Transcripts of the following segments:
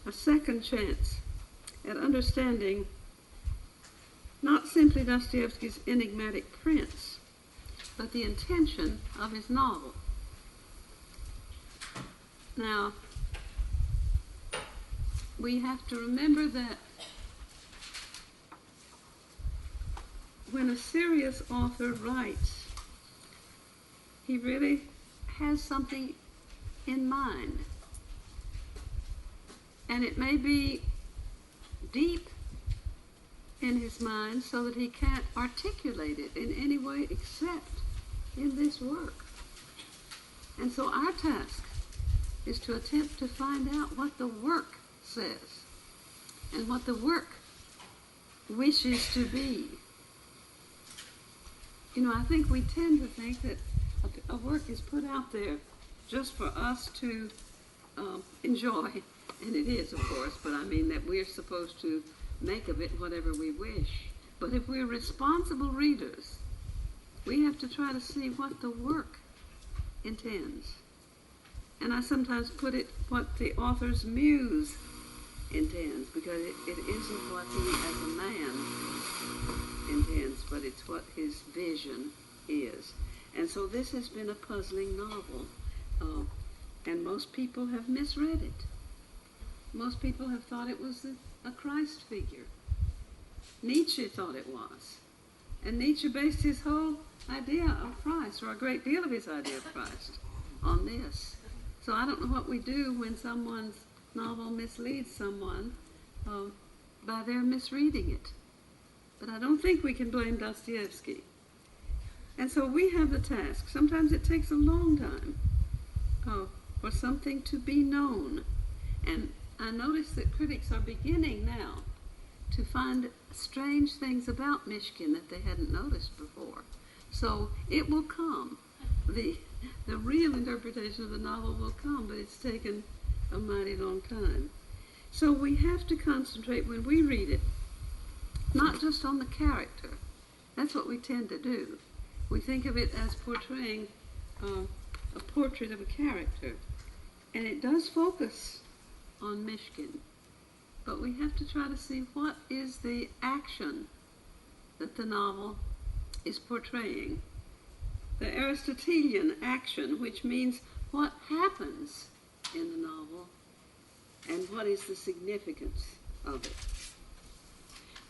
a second chance at understanding not simply Dostoevsky's enigmatic prince, but the intention of his novel. Now, we have to remember that when a serious author writes, he really has something in mind. And it may be deep in his mind so that he can't articulate it in any way except in this work. And so our task is to attempt to find out what the work says and what the work wishes to be. You know, I think we tend to think that a work is put out there just for us to enjoy, and it is, of course, but I mean that we're supposed to make of it whatever we wish. But if we're responsible readers, we have to try to see what the work intends. And I sometimes put it what the author's muse intends, because it isn't what he as a man intends, but it's what his vision is. And so this has been a puzzling novel, and most people have misread it. Most people have thought it was a Christ figure. Nietzsche thought it was. And Nietzsche based his whole idea of Christ, or a great deal of his idea of Christ, on this. So I don't know what we do when someone's novel misleads someone by their misreading it. But I don't think we can blame Dostoevsky. And so we have the task. Sometimes it takes a long time for something to be known. And I notice that critics are beginning now to find strange things about Mishkin that they hadn't noticed before. So it will come. The real interpretation of the novel will come, but it's taken a mighty long time. So we have to concentrate when we read it, not just on the character. That's what we tend to do. We think of it as portraying a portrait of a character. And it does focus on Mishkin. But we have to try to see what is the action that the novel is portraying. The Aristotelian action, which means what happens in the novel and what is the significance of it.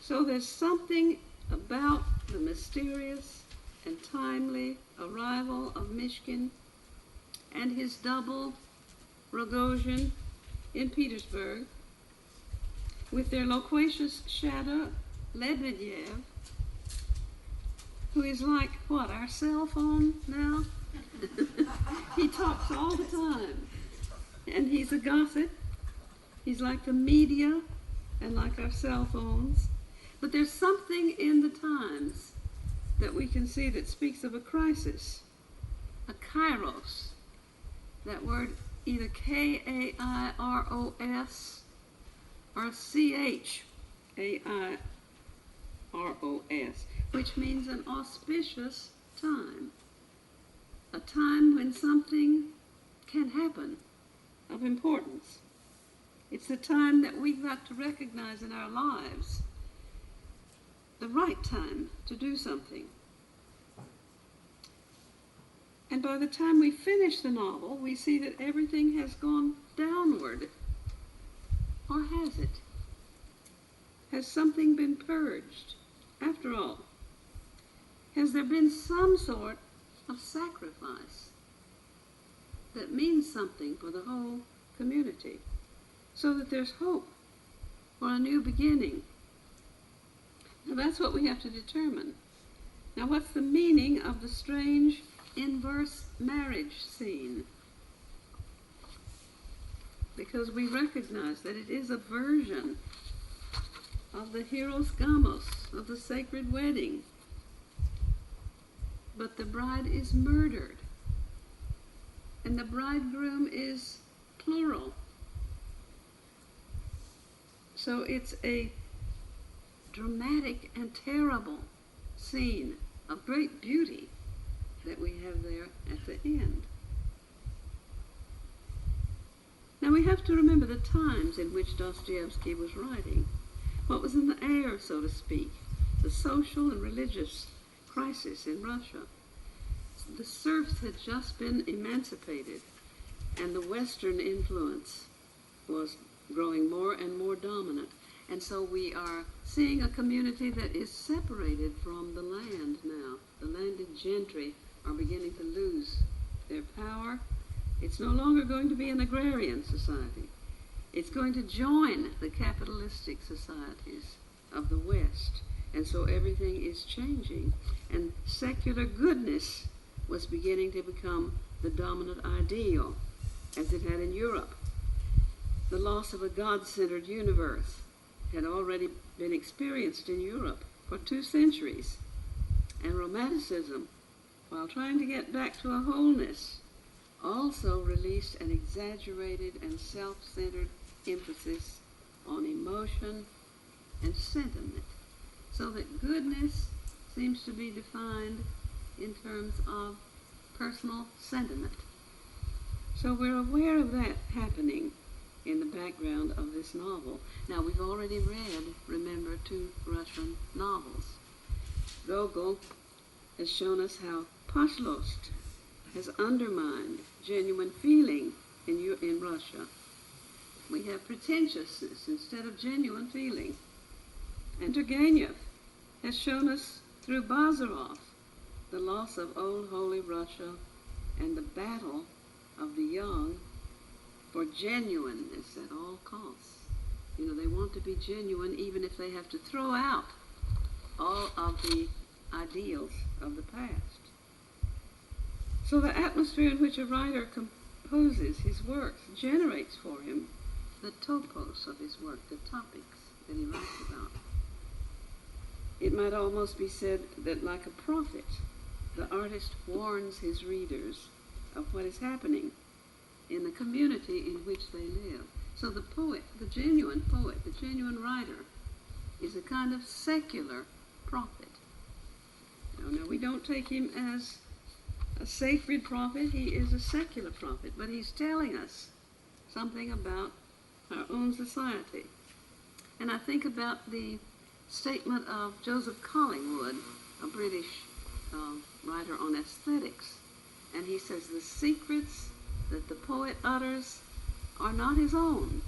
So there's something about the mysterious and timely arrival of Mishkin and his double, Rogozhin, in Petersburg, with their loquacious shadow, Lebedev, who is like, what, our cell phone now? He talks all the time. And he's a gossip. He's like the media and like our cell phones. But there's something in the times that we can see that speaks of a crisis, a kairos. That word, either Kairos or Chairos, which means an auspicious time. A time when something can happen of importance. It's the time that we've got to recognize in our lives, the right time to do something. And by the time we finish the novel, we see that everything has gone downward. Or has it? Has something been purged? After all, has there been some sort of sacrifice that means something for the whole community, so that there's hope for a new beginning? Now that's what we have to determine. Now what's the meaning of the strange inverse marriage scene? Because we recognize that it is a version of the Hieros Gamos, of the sacred wedding. But the bride is murdered, and the bridegroom is plural. So it's a dramatic and terrible scene of great beauty that we have there at the end. Now we have to remember the times in which Dostoevsky was writing, what was in the air, so to speak, the social and religious crisis in Russia. The serfs had just been emancipated, and the Western influence was growing more and more dominant. And so we are seeing a community that is separated from the land now. The landed gentry are beginning to lose their power. It's no longer going to be an agrarian society. It's going to join the capitalistic societies of the West. And so everything is changing. And secular goodness was beginning to become the dominant ideal, as it had in Europe. The loss of a God-centered universe had already been experienced in Europe for 2 centuries. And Romanticism, while trying to get back to a wholeness, also released an exaggerated and self-centered emphasis on emotion and sentiment, so that goodness seems to be defined in terms of personal sentiment. So we're aware of that happening in the background of this novel. Now, we've already read, remember, 2 Russian novels. Gogol has shown us how Pashlost has undermined genuine feeling in Russia. We have pretentiousness instead of genuine feeling. And Turgenev has shown us through Bazarov the loss of old holy Russia and the battle of the young for genuineness at all costs. You know, they want to be genuine even if they have to throw out all of the ideals of the past. So the atmosphere in which a writer composes his works generates for him the topos of his work, the topics that he writes about. It might almost be said that, like a prophet, the artist warns his readers of what is happening in the community in which they live. So the poet, the genuine writer, is a kind of secular prophet. Now, we don't take him as a sacred prophet. He is a secular prophet, but he's telling us something about our own society. And I think about the statement of Joseph Collingwood, a British writer on aesthetics. And he says the secrets that the poet utters are not his own,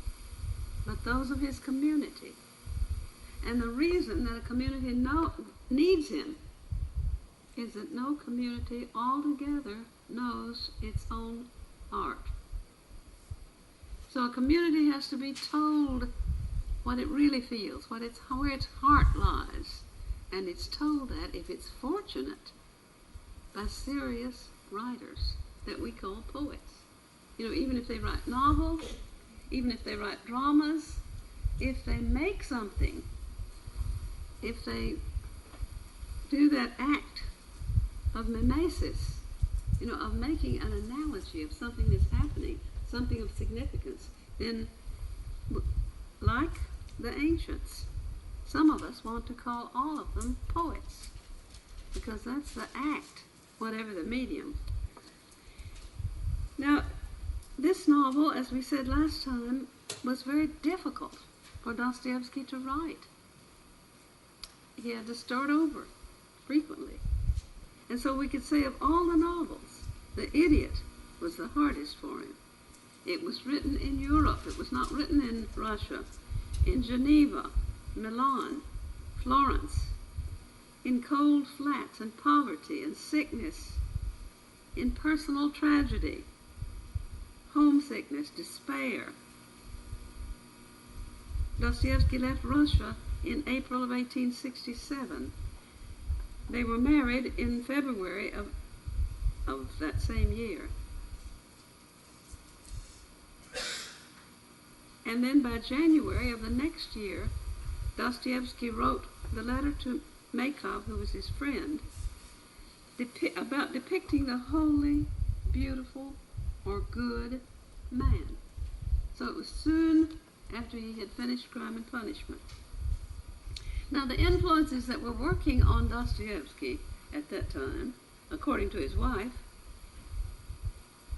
but those of his community. And the reason that a community needs him is that no community altogether knows its own art. So a community has to be told what it really feels, where its heart lies. And it's told that, if it's fortunate, by serious writers that we call poets. You know, even if they write novels, even if they write dramas, if they make something, if they do that act of mimesis, you know, of making an analogy of something that's happening, something of significance, then, like the ancients, some of us want to call all of them poets, because that's the act, whatever the medium. Now, this novel, as we said last time, was very difficult for Dostoevsky to write. He had to start over frequently. And so we could say of all the novels, The Idiot was the hardest for him. It was written in Europe. It was not written in Russia, in Geneva, Milan, Florence, in cold flats and poverty and sickness, in personal tragedy, homesickness, despair. Dostoevsky left Russia in April of 1867. They were married in February of that same year. And then by January of the next year, Dostoevsky wrote the letter to Makov, who was his friend, about depicting the holy, beautiful, or good man. So it was soon after he had finished Crime and Punishment. Now, the influences that were working on Dostoevsky at that time, according to his wife,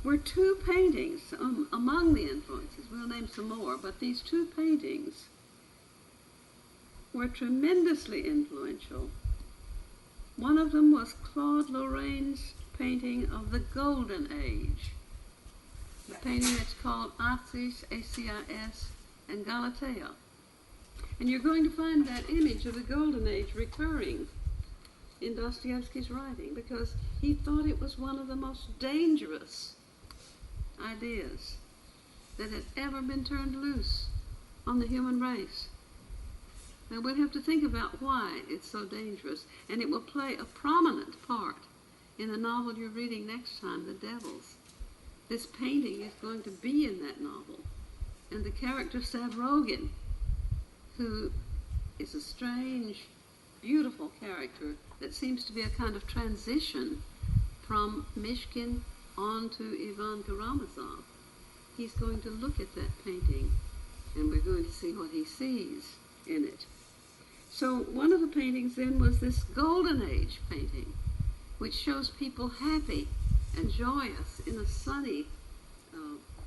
were two paintings among the influences. We'll name some more, but these two paintings were tremendously influential. One of them was Claude Lorraine's painting of the Golden Age, the painting that's called Acis, A-C-I-S, and Galatea. And you're going to find that image of the Golden Age recurring in Dostoevsky's writing because he thought it was one of the most dangerous ideas that had ever been turned loose on the human race. Now we'll have to think about why it's so dangerous, and it will play a prominent part in the novel you're reading next time, The Devils. This painting is going to be in that novel, and the character Stavrogin, who is a strange, beautiful character that seems to be a kind of transition from Mishkin on to Ivan Karamazov. He's going to look at that painting, and we're going to see what he sees in it. So one of the paintings then was this Golden Age painting, which shows people happy and joyous in a sunny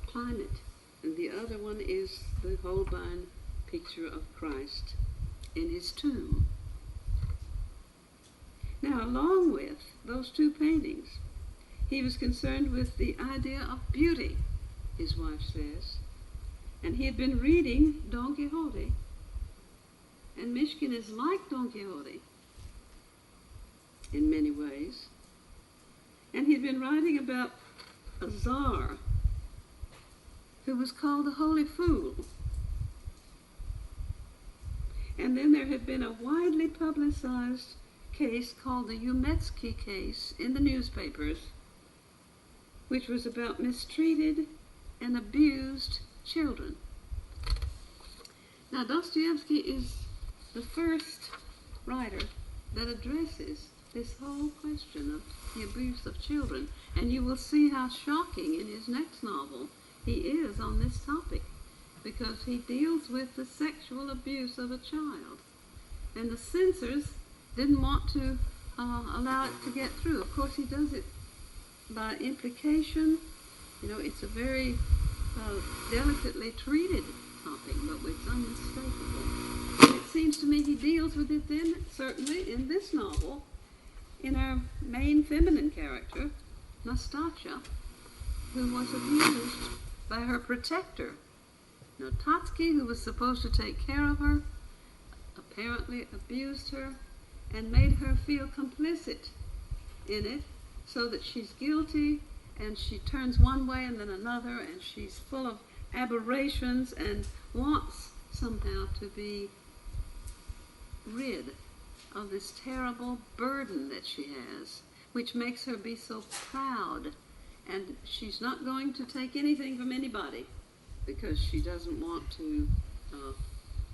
climate. And the other one is the Holbein picture of Christ in his tomb. Now, along with those two paintings, he was concerned with the idea of beauty, his wife says. And he had been reading Don Quixote, and Mishkin is like Don Quixote in many ways. And he'd been writing about a czar who was called the Holy Fool. And then there had been a widely publicized case called the Umetsky case in the newspapers, which was about mistreated and abused children. Now, Dostoevsky is the first writer that addresses this whole question of the abuse of children, and you will see how shocking in his next novel he is on this topic, because he deals with the sexual abuse of a child. And the censors didn't want to allow it to get through. Of course, he does it by implication. You know, it's a very delicately treated topic, but it's unmistakable. And it seems to me he deals with it then, certainly, in this novel, in our main feminine character, Nastasia, who was abused by her protector. Now, Tatsky, who was supposed to take care of her, apparently abused her and made her feel complicit in it, so that she's guilty and she turns one way and then another, and she's full of aberrations and wants somehow to be rid of this terrible burden that she has, which makes her be so proud. And she's not going to take anything from anybody because she doesn't want to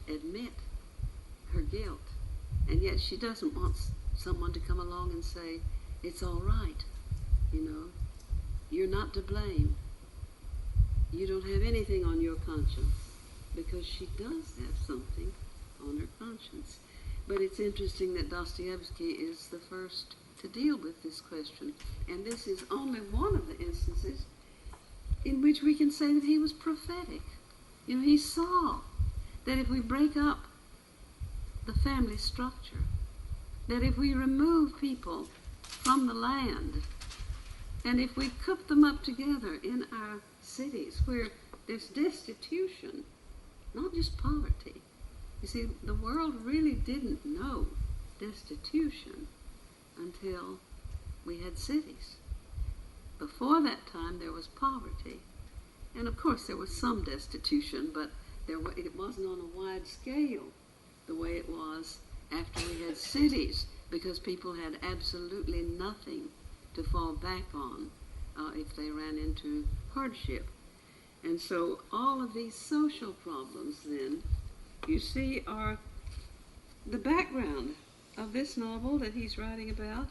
admit her guilt. And yet she doesn't want someone to come along and say, it's all right, you know, you're not to blame. You don't have anything on your conscience, because she does have something on her conscience. But it's interesting that Dostoevsky is the first to deal with this question, and this is only one of the instances in which we can say that he was prophetic. You know, he saw that if we break up the family structure, that if we remove people from the land, and if we coop them up together in our cities where there's destitution, not just poverty. You see, the world really didn't know destitution until we had cities. Before that time, there was poverty. And of course, there was some destitution, but it wasn't on a wide scale the way it was after we had cities, because people had absolutely nothing to fall back on if they ran into hardship. And so all of these social problems then, you see, are the background of this novel that he's writing about.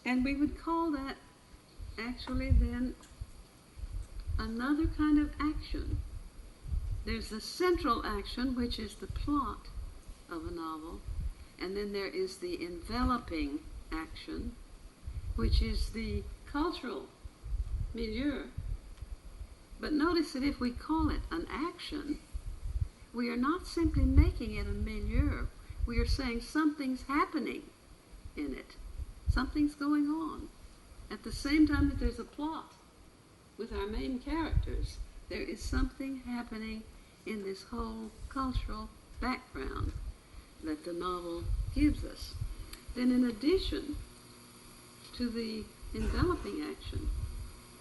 And we would call that actually then another kind of action. There's the central action, which is the plot of a novel, and then there is the enveloping action, which is the cultural milieu. But notice that if we call it an action, we are not simply making it a milieu. We are saying something's happening in it. Something's going on. At the same time that there's a plot with our main characters, there is something happening in this whole cultural background that the novel gives us. Then in addition to the enveloping action,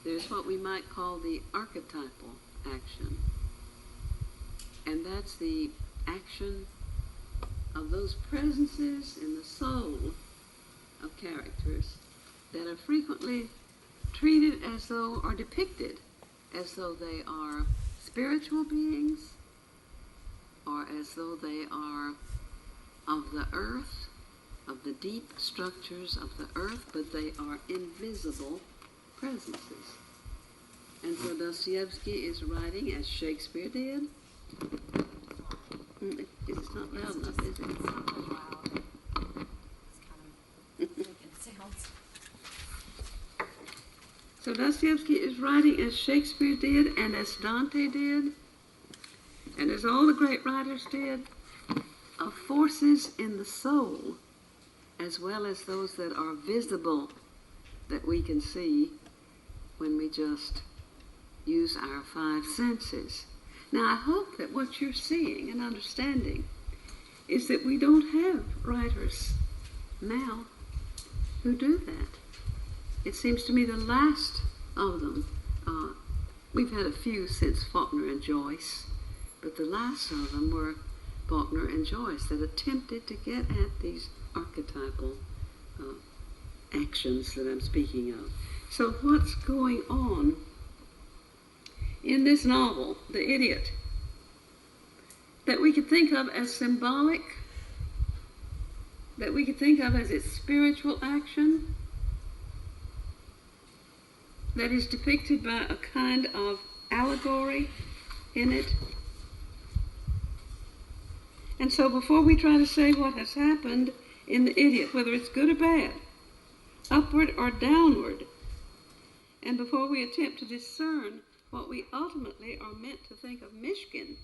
there's what we might call the archetypal action. And that's the action of those presences in the soul of characters that are frequently treated as though, or depicted as though they are spiritual beings, or as though they are of the earth, of the deep structures of the earth, but they are invisible presences. And so Dostoevsky is writing as Shakespeare did. It's not loud enough, is it? It's not really loud. It's kind of making sounds. So Dostoevsky is writing as Shakespeare did, and as Dante did, and as all the great writers did, of forces in the soul, as well as those that are visible, that we can see when we just use our five senses. Now, I hope that what you're seeing and understanding is that we don't have writers now who do that. It seems to me the last of them, we've had a few since Faulkner and Joyce, but the last of them were Faulkner and Joyce that attempted to get at these archetypal actions that I'm speaking of. So what's going on in this novel, The Idiot, that we could think of as symbolic, that we could think of as its spiritual action, that is depicted by a kind of allegory in it? And so before we try to say what has happened in The Idiot, whether it's good or bad, upward or downward, and before we attempt to discern what we ultimately are meant to think of Mishkin,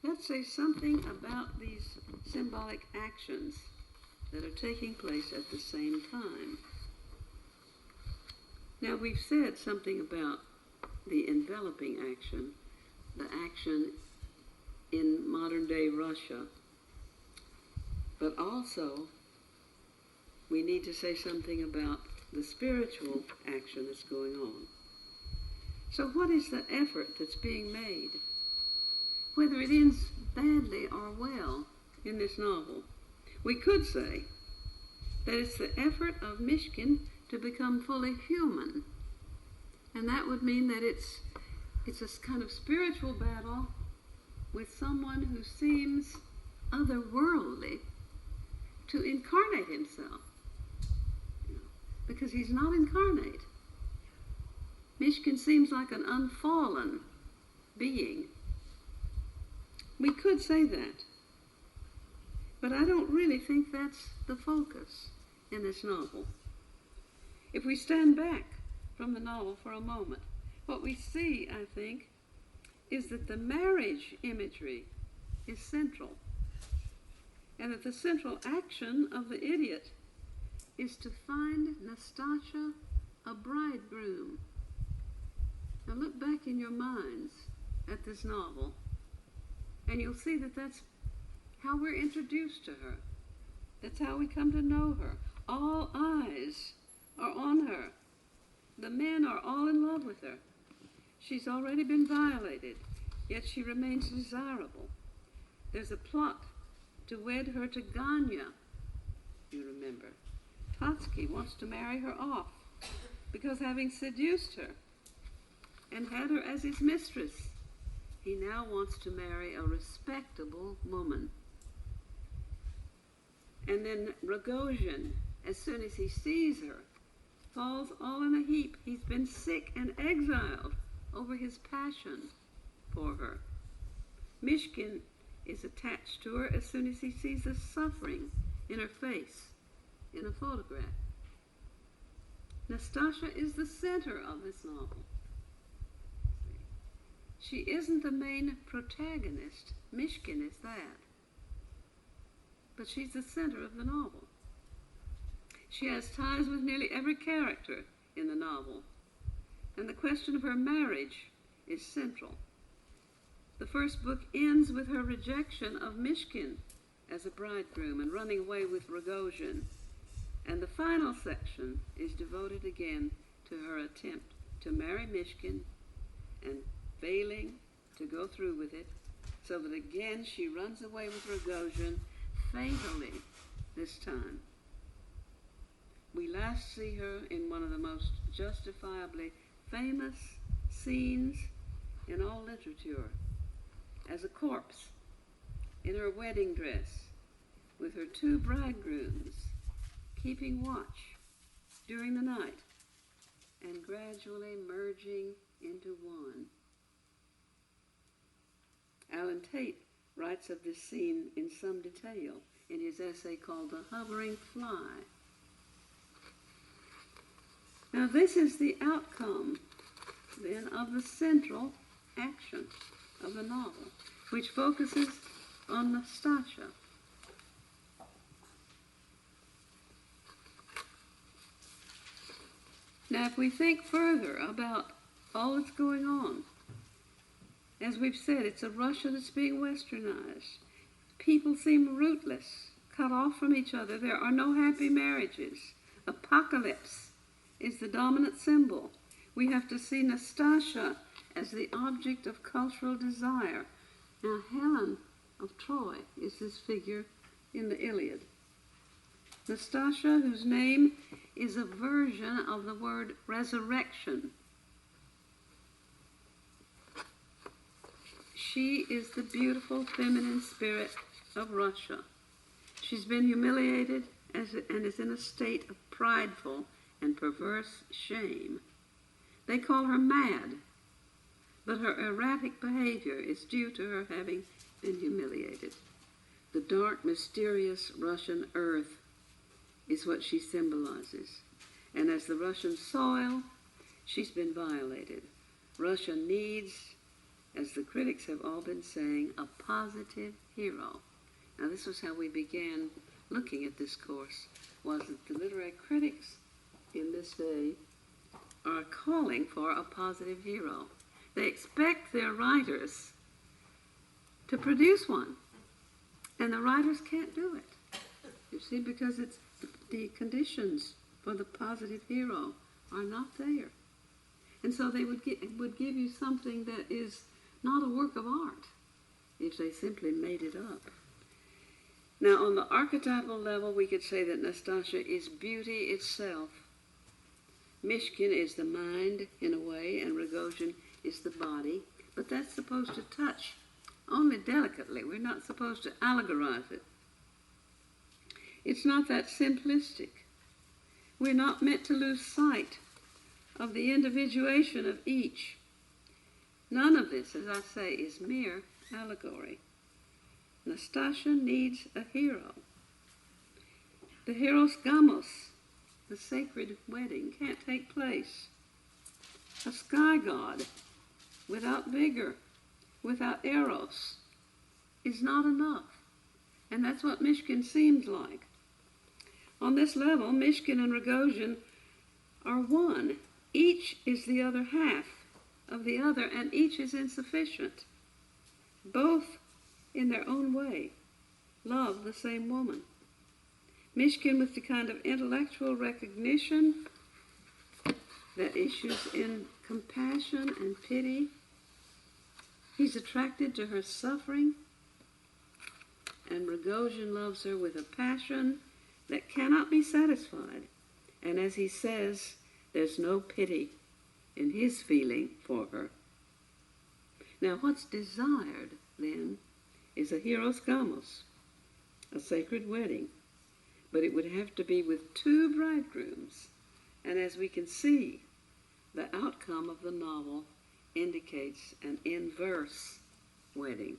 let's say something about these symbolic actions that are taking place at the same time. Now, we've said something about the enveloping action, the action in modern-day Russia, but also we need to say something about the spiritual action that's going on. So what is the effort that's being made? Whether it ends badly or well in this novel, we could say that it's the effort of Mishkin to become fully human. And that would mean that it's a kind of spiritual battle with someone who seems otherworldly to incarnate himself. Because he's not incarnate. Mishkin seems like an unfallen being. We could say that. But I don't really think that's the focus in this novel. If we stand back from the novel for a moment, what we see, I think, is that the marriage imagery is central, and that the central action of the idiot is to find Nastasha a bridegroom. Now look back in your minds at this novel, and you'll see that that's how we're introduced to her. That's how we come to know her. All eyes are on her. The men are all in love with her. She's already been violated, yet she remains desirable. There's a plot to wed her to Ganya, you remember. Totsky wants to marry her off because, having seduced her and had her as his mistress, he now wants to marry a respectable woman. And then Rogozhin, as soon as he sees her, falls all in a heap. He's been sick and exiled over his passion for her. Mishkin is attached to her as soon as he sees the suffering in her face in a photograph. Nastasha is the center of this novel. She isn't the main protagonist. Mishkin is that. But she's the center of the novel. She has ties with nearly every character in the novel, and the question of her marriage is central. The first book ends with her rejection of Mishkin as a bridegroom and running away with Rogozhin, and the final section is devoted again to her attempt to marry Mishkin and failing to go through with it, so that again she runs away with Rogozhin, fatally this time. We last see her in one of the most justifiably famous scenes in all literature, as a corpse in her wedding dress with her two bridegrooms keeping watch during the night and gradually merging into one. Alan Tate writes of this scene in some detail in his essay called The Hovering Fly. Now this is the outcome, then, of the central action of the novel, which focuses on Nastasha. Now, if we think further about all that's going on, as we've said, it's a Russia that's being westernized. People seem rootless, cut off from each other. There are no happy marriages. Apocalypse is the dominant symbol. We have to see Nastasha as the object of cultural desire. Now, Helen of Troy is this figure in the Iliad. Nastasha, whose name is a version of the word resurrection. She is the beautiful feminine spirit of Russia. She's been humiliated and is in a state of prideful and perverse shame. They call her mad, but her erratic behavior is due to her having been humiliated. The dark, mysterious Russian earth is what she symbolizes. And as the Russian soil, she's been violated. Russia needs, as the critics have all been saying, a positive hero. Now this was how we began looking at this course, was that the literary critics in this day are calling for a positive hero. They expect their writers to produce one, and the writers can't do it. You see, because it's the conditions for the positive hero are not there. And so they would give you something that is not a work of art if they simply made it up. Now, on the archetypal level, we could say that Nastasha is beauty itself. Mishkin is the mind, in a way, and Rogozhin is the body, but that's supposed to touch only delicately. We're not supposed to allegorize it. It's not that simplistic. We're not meant to lose sight of the individuation of each. None of this, as I say, is mere allegory. Nastasha needs a hero. The heros gamos, the sacred wedding, can't take place. A sky god without vigor, without eros, is not enough. And that's what Mishkin seems like. On this level, Mishkin and Rogozhin are one. Each is the other half of the other, and each is insufficient. Both, in their own way, love the same woman. Mishkin with the kind of intellectual recognition that issues in compassion and pity. He's attracted to her suffering, and Rogozhin loves her with a passion that cannot be satisfied. And as he says, there's no pity in his feeling for her. Now, what's desired, then, is a heros gamos, a sacred wedding, but it would have to be with two bridegrooms. And as we can see, the outcome of the novel indicates an inverse wedding.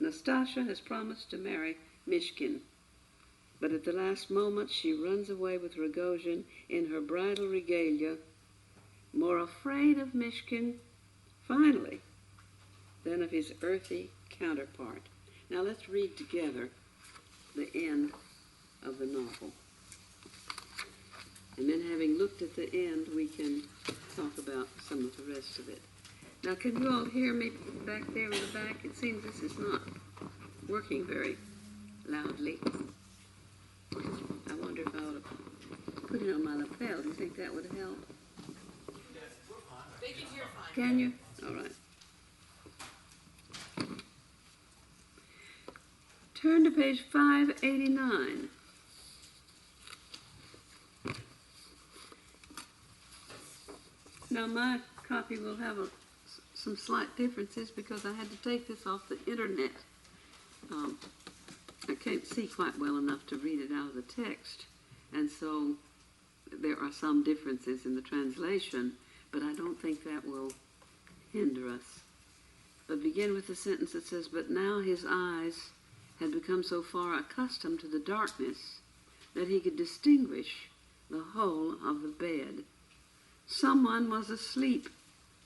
Nastasha has promised to marry Mishkin. But at the last moment she runs away with Rogojin in her bridal regalia, more afraid of Mishkin, finally, than of his earthy counterpart. Now let's read together the end of the novel. And then having looked at the end, we can talk about some of the rest of it. Now, can you all hear me back there in the back? It seems this is not working very loudly. I wonder if I ought to put it on my lapel. Do you think that would help? They can hear fine. Can you? All right. Turn to page 589. Now my copy will have some slight differences because I had to take this off the internet. I can't see quite well enough to read it out of the text, and so there are some differences in the translation, but I don't think that will hinder us. But begin with the sentence that says, "But now his eyes had become so far accustomed to the darkness that he could distinguish the whole of the bed. Someone was asleep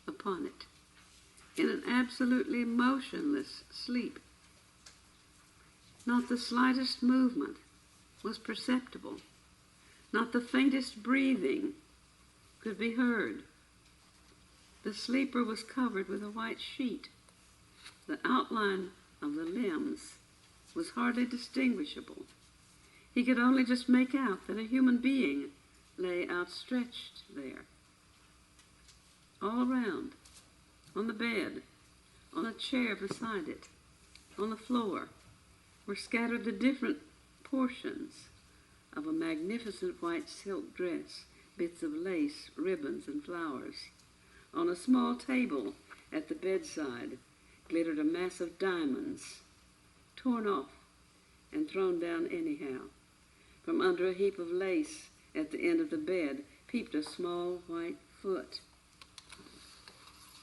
upon it, in an absolutely motionless sleep. Not the slightest movement was perceptible. Not the faintest breathing could be heard. The sleeper was covered with a white sheet. The outline of the limbs was hardly distinguishable. He could only just make out that a human being lay outstretched there. All around, on the bed, on a chair beside it, on the floor, were scattered the different portions of a magnificent white silk dress, bits of lace, ribbons, and flowers. On a small table at the bedside glittered a mass of diamonds, torn off and thrown down anyhow. From under a heap of lace at the end of the bed peeped a small white foot,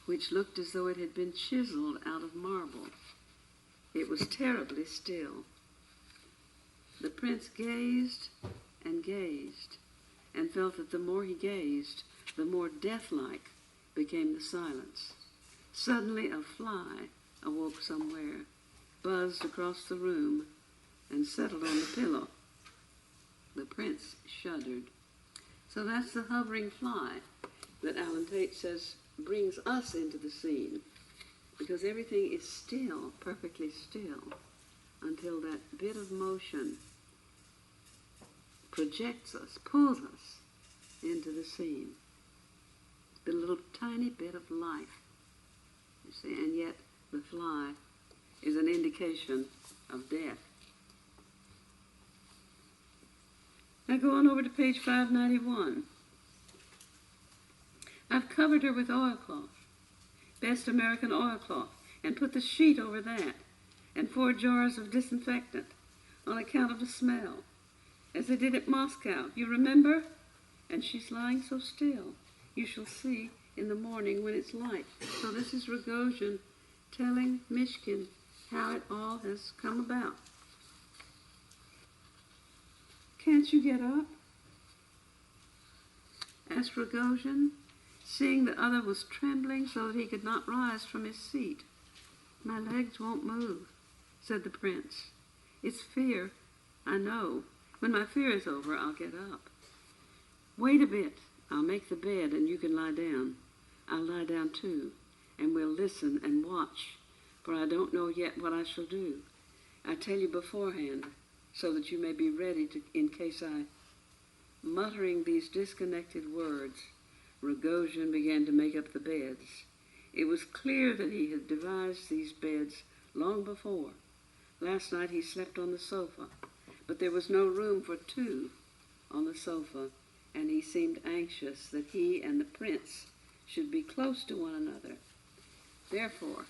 which looked as though it had been chiseled out of marble. It was terribly still. The prince gazed and gazed, and felt that the more he gazed, the more deathlike became the silence. Suddenly a fly awoke somewhere, buzzed across the room, and settled on the pillow. The prince shuddered. So that's the hovering fly that Alan Tate says brings us into the scene, because everything is still, perfectly still, until that bit of motion projects us, pulls us into the scene. The little tiny bit of life, you see, and yet the fly is an indication of death. Now go on over to page 591. I've covered her with oilcloth, best American oilcloth, and put the sheet over that, and 4 jars of disinfectant, on account of the smell, as they did at Moscow, you remember? And she's lying so still. You shall see in the morning when it's light. So this is Rogojin telling Mishkin how it all has come about. Can't you get up? Asked Rogojin, seeing the other was trembling so that he could not rise from his seat. My legs won't move, said the prince. It's fear, I know. When my fear is over, I'll get up. Wait a bit. I'll make the bed and you can lie down. I'll lie down too, and we'll listen and watch, for I don't know yet what I shall do. I tell you beforehand, so that you may be ready in case I... Muttering these disconnected words, Rogojin began to make up the beds. It was clear that he had devised these beds long before. Last night he slept on the sofa, but there was no room for 2 on the sofa, and he seemed anxious that he and the prince should be close to one another. Therefore,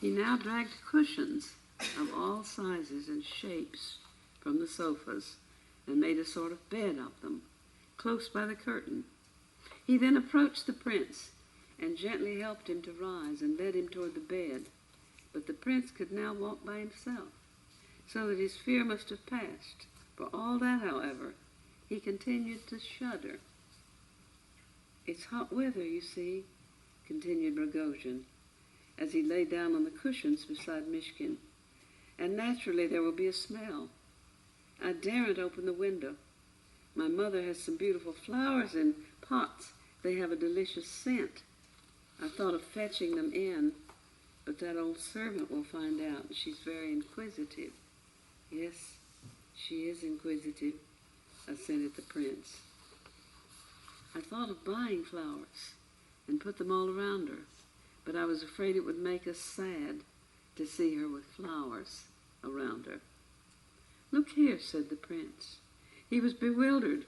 he now dragged cushions of all sizes and shapes from the sofas and made a sort of bed of them, close by the curtain. He then approached the prince and gently helped him to rise and led him toward the bed. But the prince could now walk by himself, so that his fear must have passed. For all that, however, he continued to shudder. "It's hot weather, you see," continued Rogojin, as he lay down on the cushions beside Mishkin, "and naturally there will be a smell. I daren't open the window. My mother has some beautiful flowers in pots. They have a delicious scent. I thought of fetching them in, but that old servant will find out, and she's very inquisitive." "Yes, she is inquisitive," assented the prince. "I thought of buying flowers and put them all around her, but I was afraid it would make us sad to see her with flowers around her." "Look here," said the prince. He was bewildered,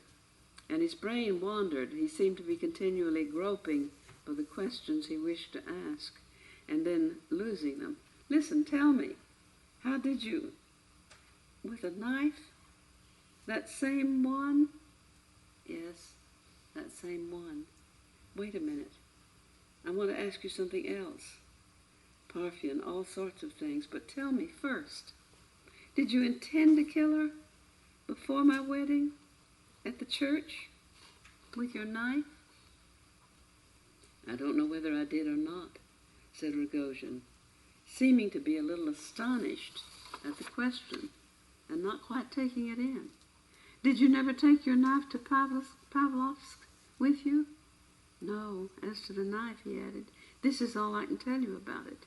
and his brain wandered. He seemed to be continually groping for the questions he wished to ask, and then losing them. "Listen, tell me, how did you... with a knife? That same one?" "Yes, that same one. Wait a minute. I want to ask you something else. Parfien, all sorts of things, but tell me first, did you intend to kill her before my wedding at the church with your knife?" "I don't know whether I did or not," said Rogojin, seeming to be a little astonished at the question and not quite taking it in. "Did you never take your knife to Pavlovsk with you?" "No, as to the knife," he added, "this is all I can tell you about it."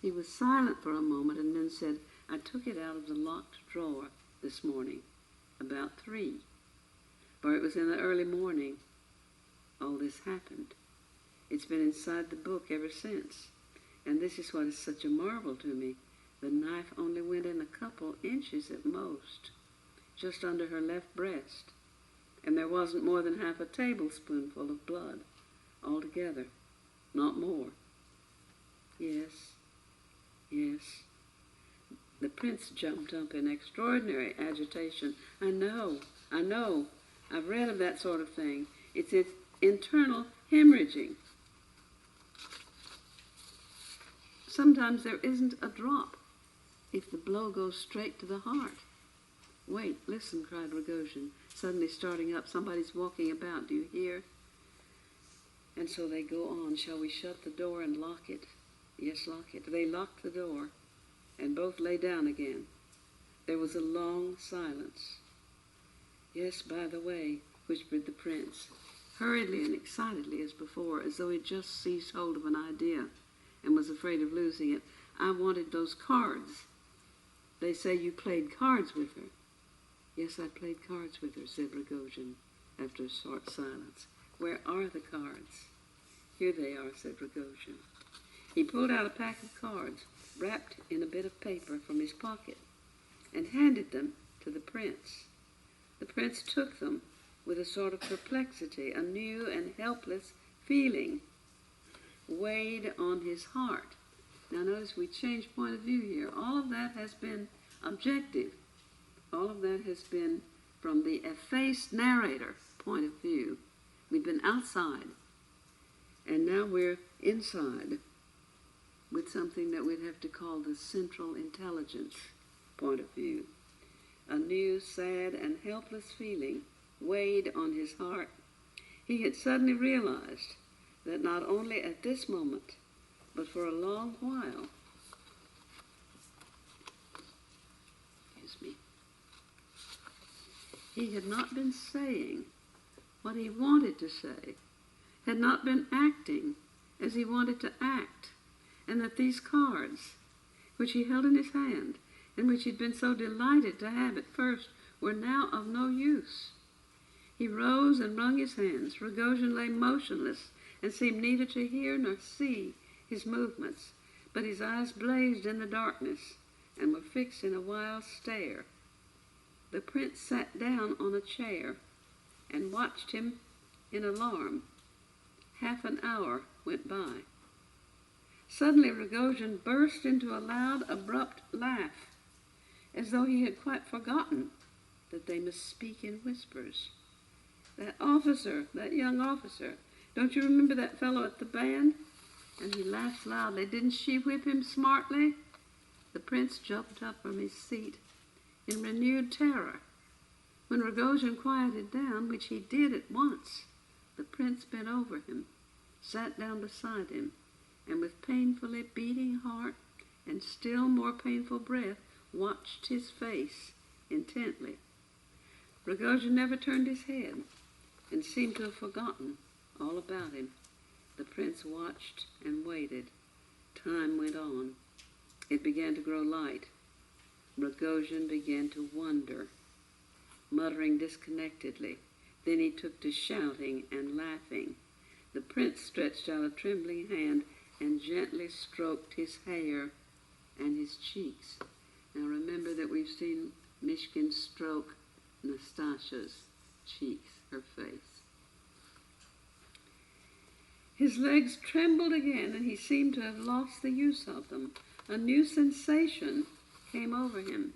He was silent for a moment and then said, "I took it out of the locked drawer this morning, about 3, for it was in the early morning all this happened. It's been inside the book ever since, and this is what is such a marvel to me. The knife only went in a couple inches at most, just under her left breast, and there wasn't more than half a tablespoonful of blood altogether, not more." "Yes, yes." The prince jumped up in extraordinary agitation. I know. I've read of that sort of thing. It's internal hemorrhaging. Sometimes there isn't a drop if the blow goes straight to the heart." "Wait, listen," cried Rogojin, suddenly starting up. "Somebody's walking about. Do you hear?" And so they go on. "Shall we shut the door and lock it?" "Yes, lock it." They locked the door and both lay down again. There was a long silence. "Yes, by the way," whispered the prince, hurriedly and excitedly as before, as though he'd just seized hold of an idea and was afraid of losing it, "I wanted those cards. They say you played cards with her." "Yes, I played cards with her," said Rogojin, after a short silence. "Where are the cards?" "Here they are," said Rogojin. He pulled out a pack of cards, wrapped in a bit of paper, from his pocket, and handed them to the prince. The prince took them with a sort of perplexity. A new and helpless feeling weighed on his heart. Now notice we change point of view here. All of that has been objective. All of that has been from the effaced narrator point of view. We've been outside, and now we're inside with something that we'd have to call the central intelligence point of view. A new, sad, and helpless feeling weighed on his heart. He had suddenly realized that not only at this moment, but for a long while, he had not been saying what he wanted to say, had not been acting as he wanted to act, and that these cards, which he held in his hand, and which he'd been so delighted to have at first, were now of no use. He rose and wrung his hands. Rogojin lay motionless and seemed neither to hear nor see his movements, but his eyes blazed in the darkness and were fixed in a wild stare. The prince sat down on a chair and watched him in alarm. Half an hour went by. Suddenly Rogojin burst into a loud, abrupt laugh, as though he had quite forgotten that they must speak in whispers. "That officer, that young officer, don't you remember that fellow at the band?" And he laughed loudly. "Didn't she whip him smartly?" The prince jumped up from his seat in renewed terror. When Rogojin quieted down, which he did at once, the prince bent over him, sat down beside him, and with painfully beating heart and still more painful breath, watched his face intently. Rogojin never turned his head and seemed to have forgotten all about him. The prince watched and waited. Time went on. It began to grow light. Rogojin began to wonder, muttering disconnectedly. Then he took to shouting and laughing. The prince stretched out a trembling hand and gently stroked his hair and his cheeks. Now remember that we've seen Mishkin stroke Nastasya's cheeks, her face. His legs trembled again, and he seemed to have lost the use of them. A new sensation came over him,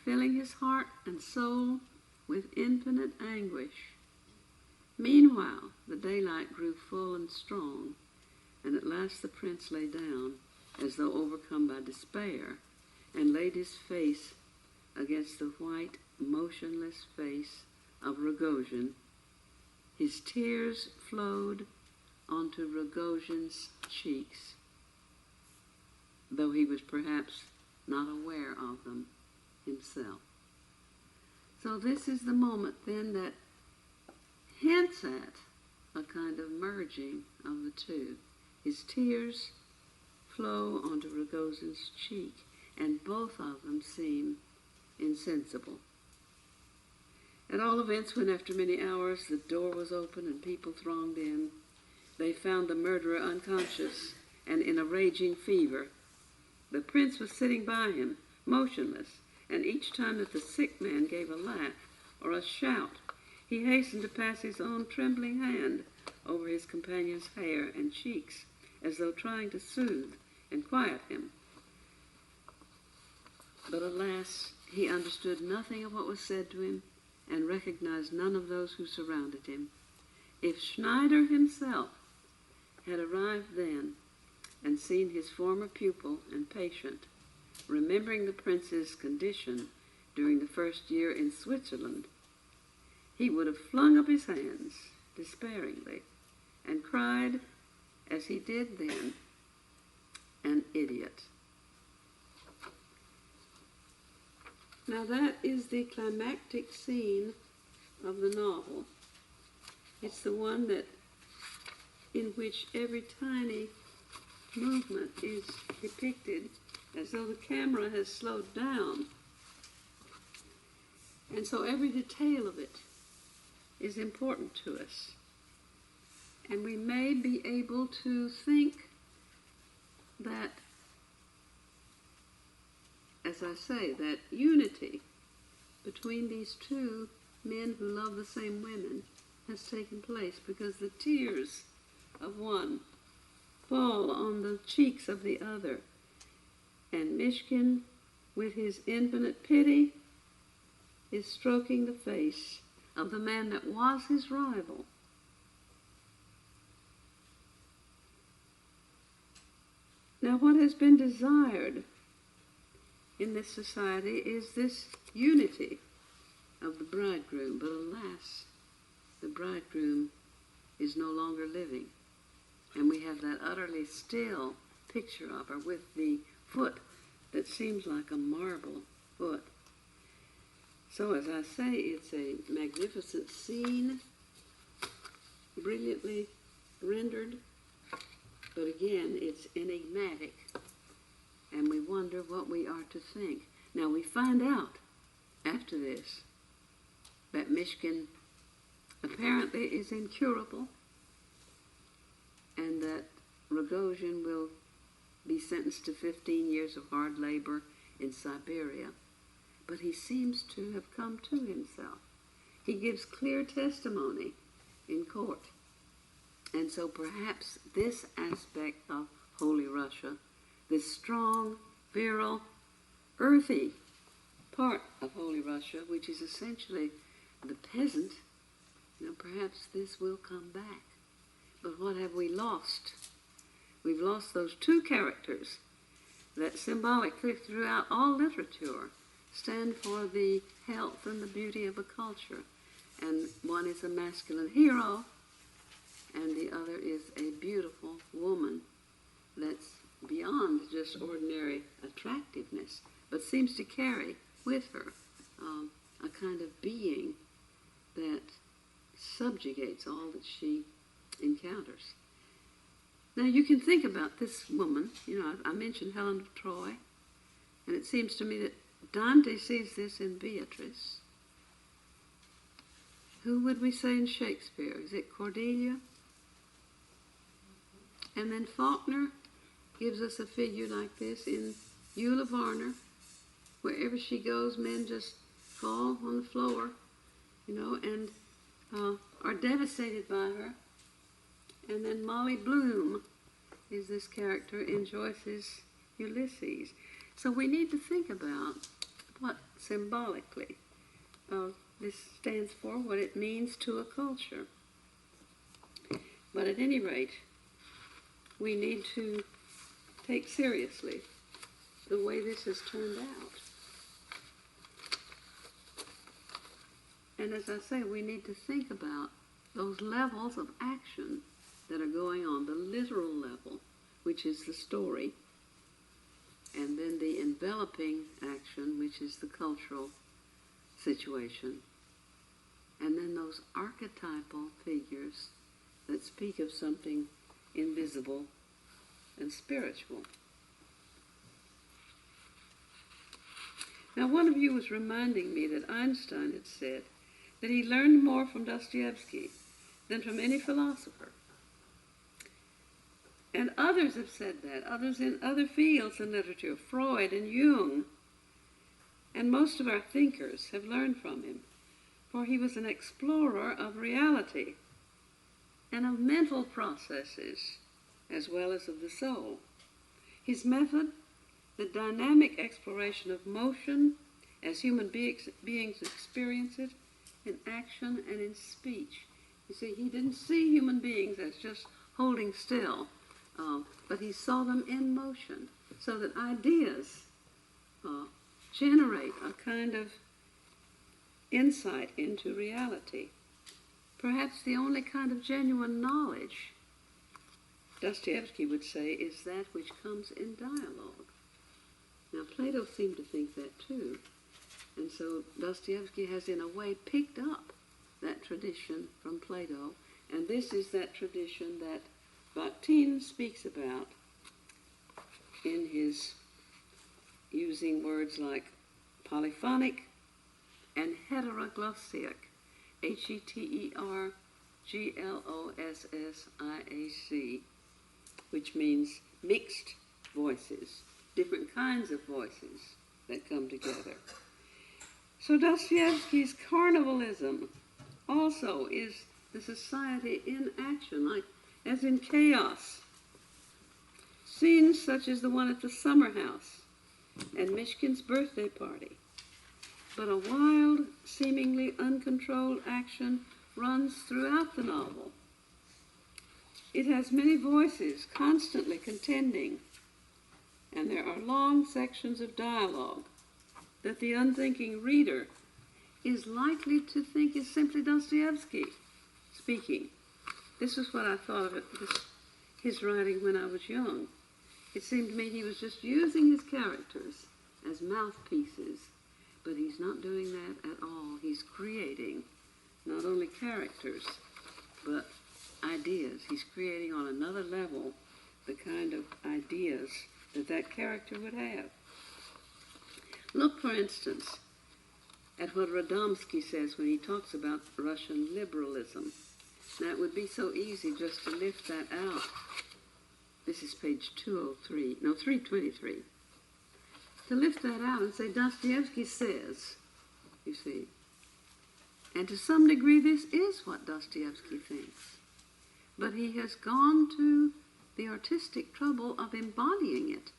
filling his heart and soul with infinite anguish. Meanwhile, the daylight grew full and strong, and at last the prince lay down, as though overcome by despair, and laid his face against the white, motionless face of Rogojin. His tears flowed onto Rogojin's cheeks, though he was perhaps not aware of them himself. So this is the moment then that hints at a kind of merging of the two. His tears flow onto Rogojin's cheek, and both of them seem insensible. At all events, when after many hours the door was open and people thronged in, they found the murderer unconscious and in a raging fever. The prince was sitting by him, motionless, and each time that the sick man gave a laugh or a shout, he hastened to pass his own trembling hand over his companion's hair and cheeks, as though trying to soothe and quiet him. But alas, he understood nothing of what was said to him and recognized none of those who surrounded him. If Schneider himself had arrived then and seen his former pupil and patient, remembering the prince's condition during the first year in Switzerland, he would have flung up his hands despairingly and cried, as he did then, "An idiot." Now that is the climactic scene of the novel. It's the one that in which every tiny movement is depicted as though the camera has slowed down. And so every detail of it is important to us. And we may be able to think that, as I say, that unity between these two men who love the same women has taken place, because the tears of one fall on the cheeks of the other. And Mishkin, with his infinite pity, is stroking the face of the man that was his rival. Now, what has been desired in this society is this unity of the bridegroom, but alas, the bridegroom is no longer living. And we have that utterly still picture of her with the foot that seems like a marble foot. So as I say, it's a magnificent scene, brilliantly rendered, but again, it's enigmatic, and we wonder what we are to think. Now we find out after this that Mishkin apparently is incurable, and that Rogojin will be sentenced to 15 years of hard labor in Siberia. But he seems to have come to himself. He gives clear testimony in court. And so perhaps this aspect of Holy Russia, this strong, virile, earthy part of Holy Russia, which is essentially the peasant, perhaps this will come back. But what have we lost? We've lost those two characters that symbolically throughout all literature stand for the health and the beauty of a culture. And one is a masculine hero, and the other is a beautiful woman that's beyond just ordinary attractiveness, but seems to carry with her a kind of being that subjugates all that she encounters. Now you can think about this woman. You know, I mentioned Helen of Troy, and it seems to me that Dante sees this in Beatrice. Who would we say in Shakespeare? Is it Cordelia? And then Faulkner gives us a figure like this in Eula Varner. Wherever she goes, men just fall on the floor, you know, and are devastated by her. And then Molly Bloom is this character in Joyce's Ulysses. So we need to think about what symbolically this stands for, what it means to a culture. But at any rate, we need to take seriously the way this has turned out. And as I say, we need to think about those levels of action that are going on, the literal level, which is the story, and then the enveloping action, which is the cultural situation, and then those archetypal figures that speak of something invisible and spiritual. Now, one of you was reminding me that Einstein had said that he learned more from Dostoevsky than from any philosopher. And others have said that, others in other fields in literature, Freud and Jung. And most of our thinkers have learned from him, for he was an explorer of reality and of mental processes, as well as of the soul. His method, the dynamic exploration of motion as human beings experience it in action and in speech. You see, he didn't see human beings as just holding still, but he saw them in motion, so that ideas generate a kind of insight into reality. Perhaps the only kind of genuine knowledge, Dostoevsky would say, is that which comes in dialogue. Now, Plato seemed to think that too, and so Dostoevsky has in a way picked up that tradition from Plato, and this is that tradition that Bakhtin speaks about in his using words like polyphonic and heteroglossiac, Heteroglossiac, which means mixed voices, different kinds of voices that come together. So Dostoevsky's Carnivalism also is the society in action, like as in Chaos. Scenes such as the one at the summer house and Mishkin's birthday party. But a wild, seemingly uncontrolled action runs throughout the novel. It has many voices constantly contending, and there are long sections of dialogue that the unthinking reader is likely to think is simply Dostoevsky speaking. This is what I thought of his writing when I was young. It seemed to me he was just using his characters as mouthpieces, but he's not doing that at all. He's creating not only characters, but ideas. He's creating on another level the kind of ideas that that character would have. Look, for instance, at what Radomski says when he talks about Russian liberalism. Now, it would be so easy just to lift that out. This is page 323. To lift that out and say, Dostoevsky says, you see. And to some degree, this is what Dostoevsky thinks. But he has gone to the artistic trouble of embodying it.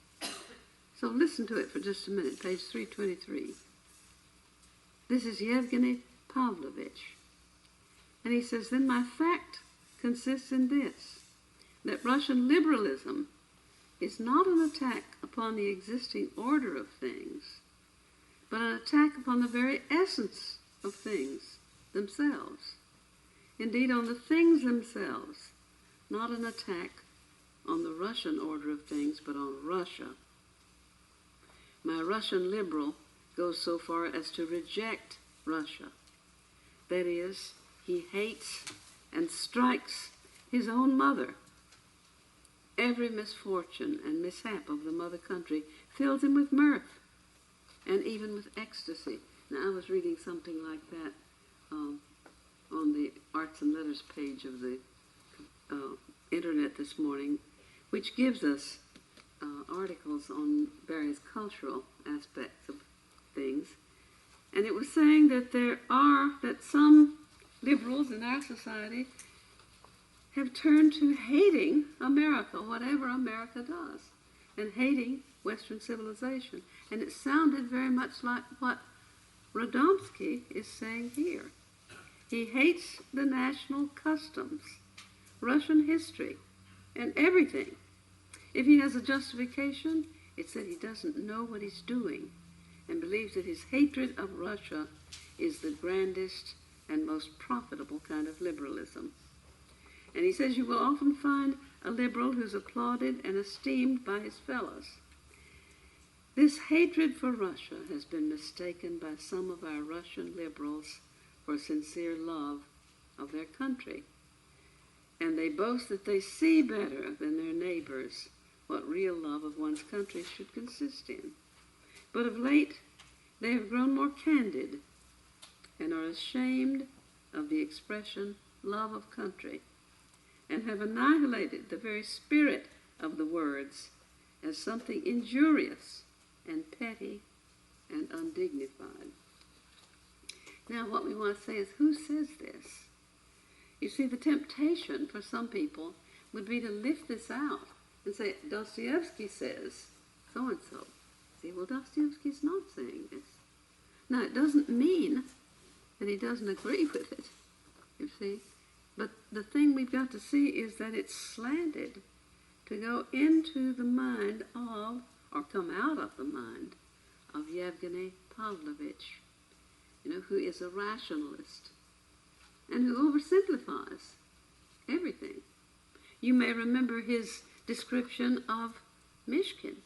So listen to it for just a minute, page 323. This is Yevgeny Pavlovich. And he says, then my fact consists in this, that Russian liberalism is not an attack upon the existing order of things, but an attack upon the very essence of things themselves. Indeed, on the things themselves, not an attack on the Russian order of things, but on Russia. My Russian liberal goes so far as to reject Russia. That is, he hates and strikes his own mother. Every misfortune and mishap of the mother country fills him with mirth and even with ecstasy. Now, I was reading something like that on the Arts and Letters page of the internet this morning, which gives us articles on various cultural aspects of things. And it was saying that some liberals in our society have turned to hating America, whatever America does, and hating Western civilization. And it sounded very much like what Radomski is saying here. He hates the national customs, Russian history, and everything. If he has a justification, it's that he doesn't know what he's doing and believes that his hatred of Russia is the grandest and most profitable kind of liberalism. And he says you will often find a liberal who's applauded and esteemed by his fellows. This hatred for Russia has been mistaken by some of our Russian liberals for sincere love of their country. And they boast that they see better than their neighbors what real love of one's country should consist in. But of late, they have grown more candid and are ashamed of the expression love of country, and have annihilated the very spirit of the words as something injurious and petty and undignified. Now, what we want to say is, who says this? You see, the temptation for some people would be to lift this out and say, Dostoevsky says so-and-so. See, well, Dostoevsky's not saying this. Now, it doesn't mean that he doesn't agree with it, you see. But the thing we've got to see is that it's slanted to go into the mind of, or come out of the mind of Yevgeny Pavlovich, who is a rationalist and who oversimplifies everything. You may remember his description of Mishkin.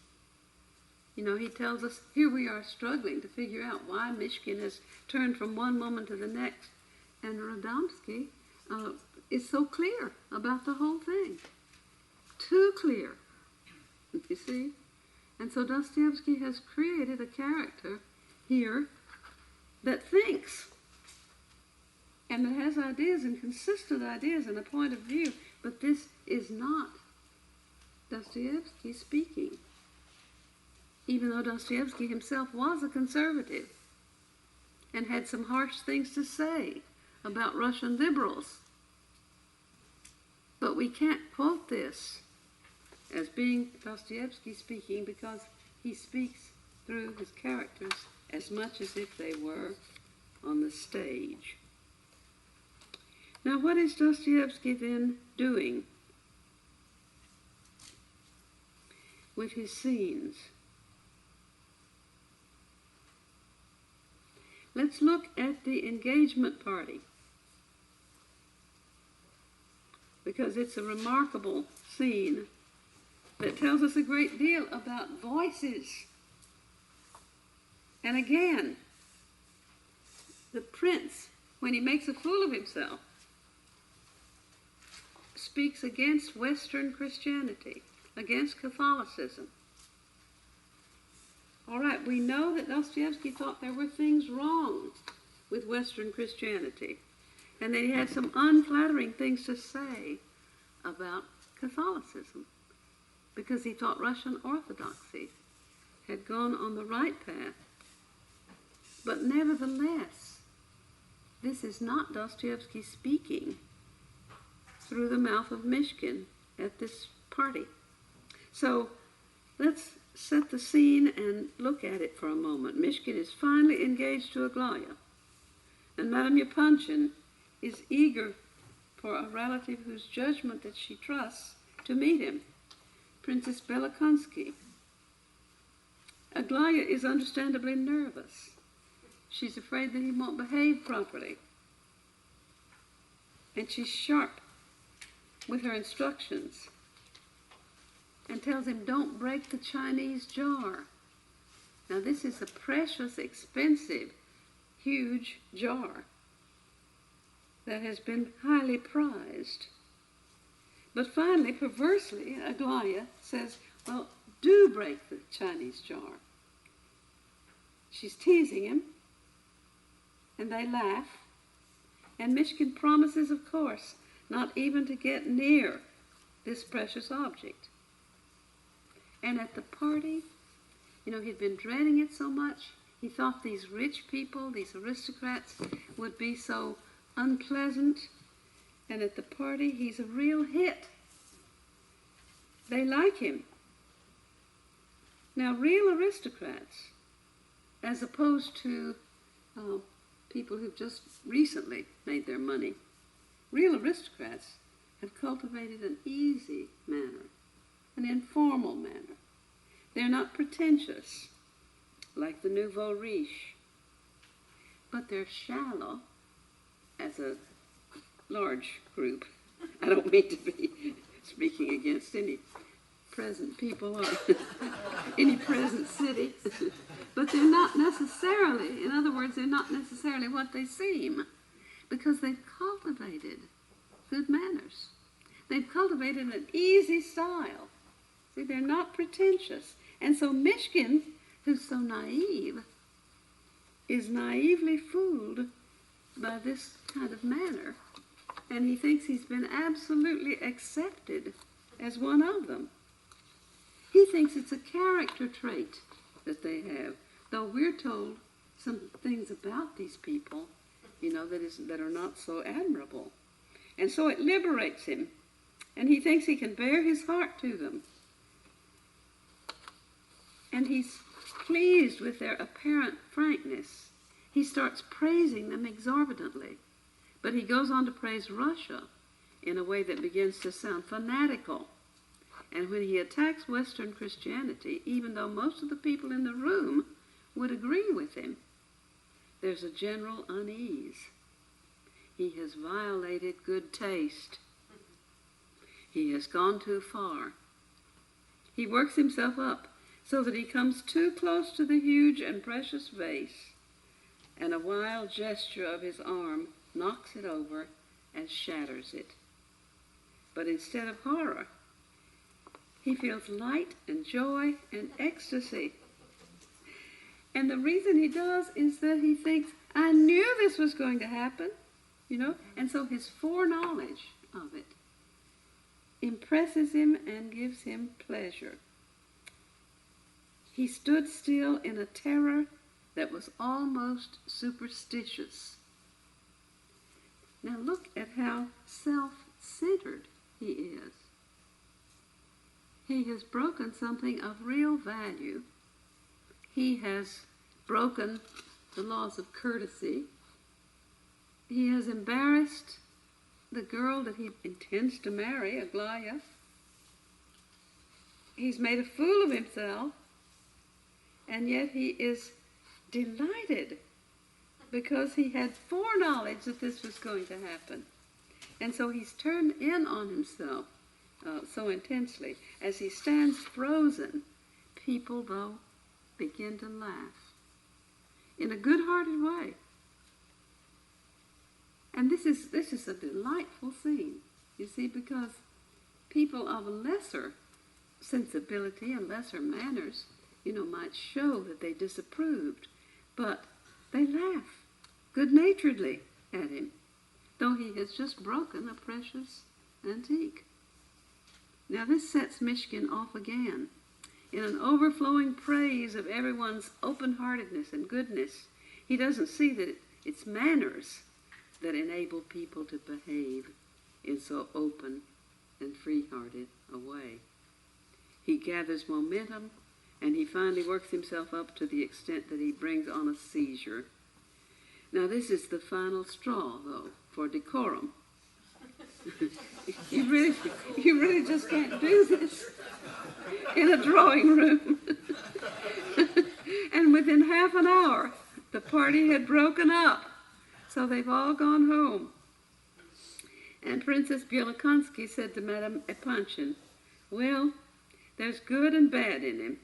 He tells us, here we are struggling to figure out why Mishkin has turned from one moment to the next. And Radomski is so clear about the whole thing. Too clear, you see? And so Dostoevsky has created a character here that thinks and that has ideas and consistent ideas and a point of view, but this is not Dostoevsky speaking, even though Dostoevsky himself was a conservative and had some harsh things to say about Russian liberals. But we can't quote this as being Dostoevsky speaking, because he speaks through his characters as much as if they were on the stage. Now, what is Dostoevsky then doing with his scenes? Let's look at the engagement party, because it's a remarkable scene that tells us a great deal about voices. And again, the prince, when he makes a fool of himself, speaks against Western Christianity, against Catholicism. All right, we know that Dostoevsky thought there were things wrong with Western Christianity, and that he had some unflattering things to say about Catholicism, because he thought Russian Orthodoxy had gone on the right path. But nevertheless, this is not Dostoevsky speaking through the mouth of Mishkin at this party. So let's set the scene and look at it for a moment. Mishkin is finally engaged to Aglaya, and Madame Yapanchin is eager for a relative whose judgment that she trusts to meet him, Princess Belokonsky. Aglaia is understandably nervous. She's afraid that he won't behave properly. And she's sharp with her instructions and tells him, don't break the Chinese jar. Now this is a precious, expensive, huge jar that has been highly prized. But finally, perversely, Aglaia says, well, do break the Chinese jar. She's teasing him, and they laugh. And Mishkin promises, of course, not even to get near this precious object. And at the party, he'd been dreading it so much. He thought these rich people, these aristocrats, would be so unpleasant. And at the party, he's a real hit. They like him. Now, real aristocrats, as opposed to people who've just recently made their money, real aristocrats have cultivated an easy manner, an informal manner. They're not pretentious, like the nouveau riche, but they're shallow as a large group. I don't mean to be speaking against any present people or any present city, but they're not necessarily, in other words, they're not necessarily what they seem, because they've cultivated good manners. They've cultivated an easy style. See, they're not pretentious. And so Mishkin, who's so naive, is naively fooled by this kind of manner, and he thinks he's been absolutely accepted as one of them. He thinks it's a character trait that they have, though we're told some things about these people, that are not so admirable. And so it liberates him, and he thinks he can bare his heart to them. And he's pleased with their apparent frankness. He starts praising them exorbitantly. But he goes on to praise Russia in a way that begins to sound fanatical. And when he attacks Western Christianity, even though most of the people in the room would agree with him, there's a general unease. He has violated good taste. He has gone too far. He works himself up so that he comes too close to the huge and precious vase, and a wild gesture of his arm knocks it over and shatters it. But instead of horror, he feels light and joy and ecstasy. And the reason he does is that he thinks, I knew this was going to happen, and so his foreknowledge of it impresses him and gives him pleasure. He stood still in a terror that was almost superstitious. Now look at how self-centered he is. He has broken something of real value. He has broken the laws of courtesy. He has embarrassed the girl that he intends to marry, Aglaia. He's made a fool of himself, and yet he is delighted because he had foreknowledge that this was going to happen. And so he's turned in on himself so intensely. As he stands frozen, people, though, begin to laugh in a good-hearted way. And this is a delightful scene, you see, because people of lesser sensibility and lesser manners, might show that they disapproved, but they laugh good-naturedly at him, though he has just broken a precious antique. Now this sets Mishkin off again in an overflowing praise of everyone's open-heartedness and goodness. He doesn't see that it's manners that enable people to behave in so open and free-hearted a way. He gathers momentum, and he finally works himself up to the extent that he brings on a seizure. Now this is the final straw, though, for decorum. You really just can't do this in a drawing room. And within half an hour, the party had broken up. So they've all gone home. And Princess Bielokonski said to Madame Epanchin, "Well, there's good and bad in him.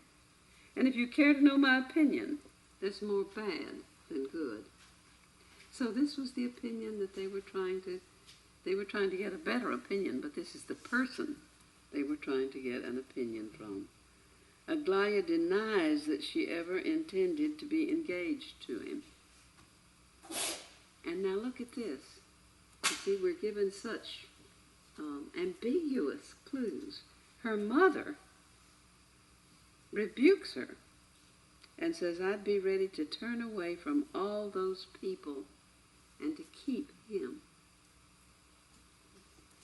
And if you care to know my opinion, there's more bad than good." So this was the opinion that they were trying to get a better opinion, but this is the person they were trying to get an opinion from. Aglaya denies that she ever intended to be engaged to him. And now look at this. You see, we're given such ambiguous clues. Her mother rebukes her and says, "I'd be ready to turn away from all those people and to keep him."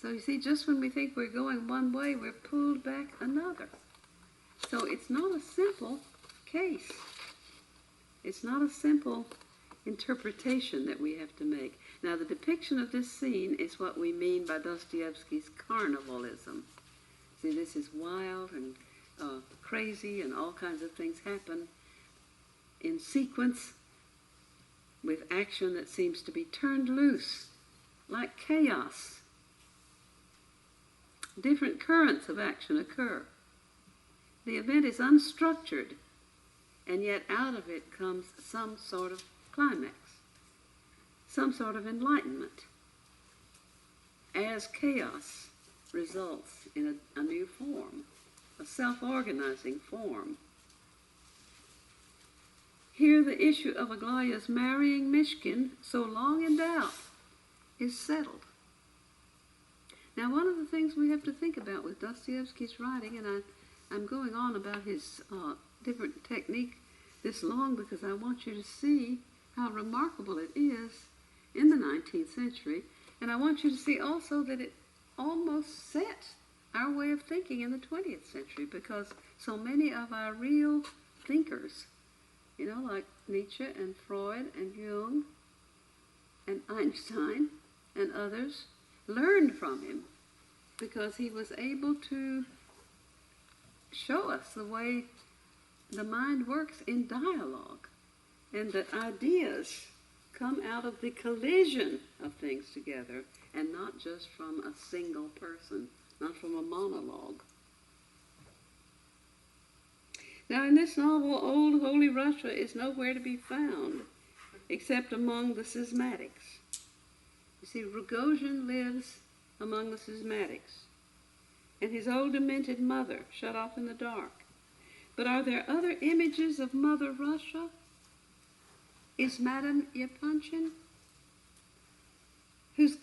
So you see, just when we think we're going one way, we're pulled back another. So it's not a simple case. It's not a simple interpretation that we have to make. Now, the depiction of this scene is what we mean by Dostoevsky's Carnivalism. See, this is wild and crazy, and all kinds of things happen in sequence with action that seems to be turned loose, like chaos. Different currents of action occur. The event is unstructured, and yet out of it comes some sort of climax, some sort of enlightenment, as chaos results in a new form, a self-organizing form. Here the issue of Aglaya's marrying Mishkin, so long in doubt, is settled. Now, one of the things we have to think about with Dostoevsky's writing, and I'm going on about his different technique this long because I want you to see how remarkable it is in the 19th century, and I want you to see also that it almost set our way of thinking in the 20th century, because so many of our real thinkers, you know, like Nietzsche and Freud and Jung and Einstein and others, learned from him because he was able to show us the way the mind works in dialogue, and that ideas come out of the collision of things together and not just from a single person, not from a monologue. Now, in this novel, old holy Russia is nowhere to be found except among the schismatics. You see, Rogozhin lives among the schismatics, and his old demented mother shut off in the dark. But are there other images of Mother Russia? Is Madame Epanchin, who's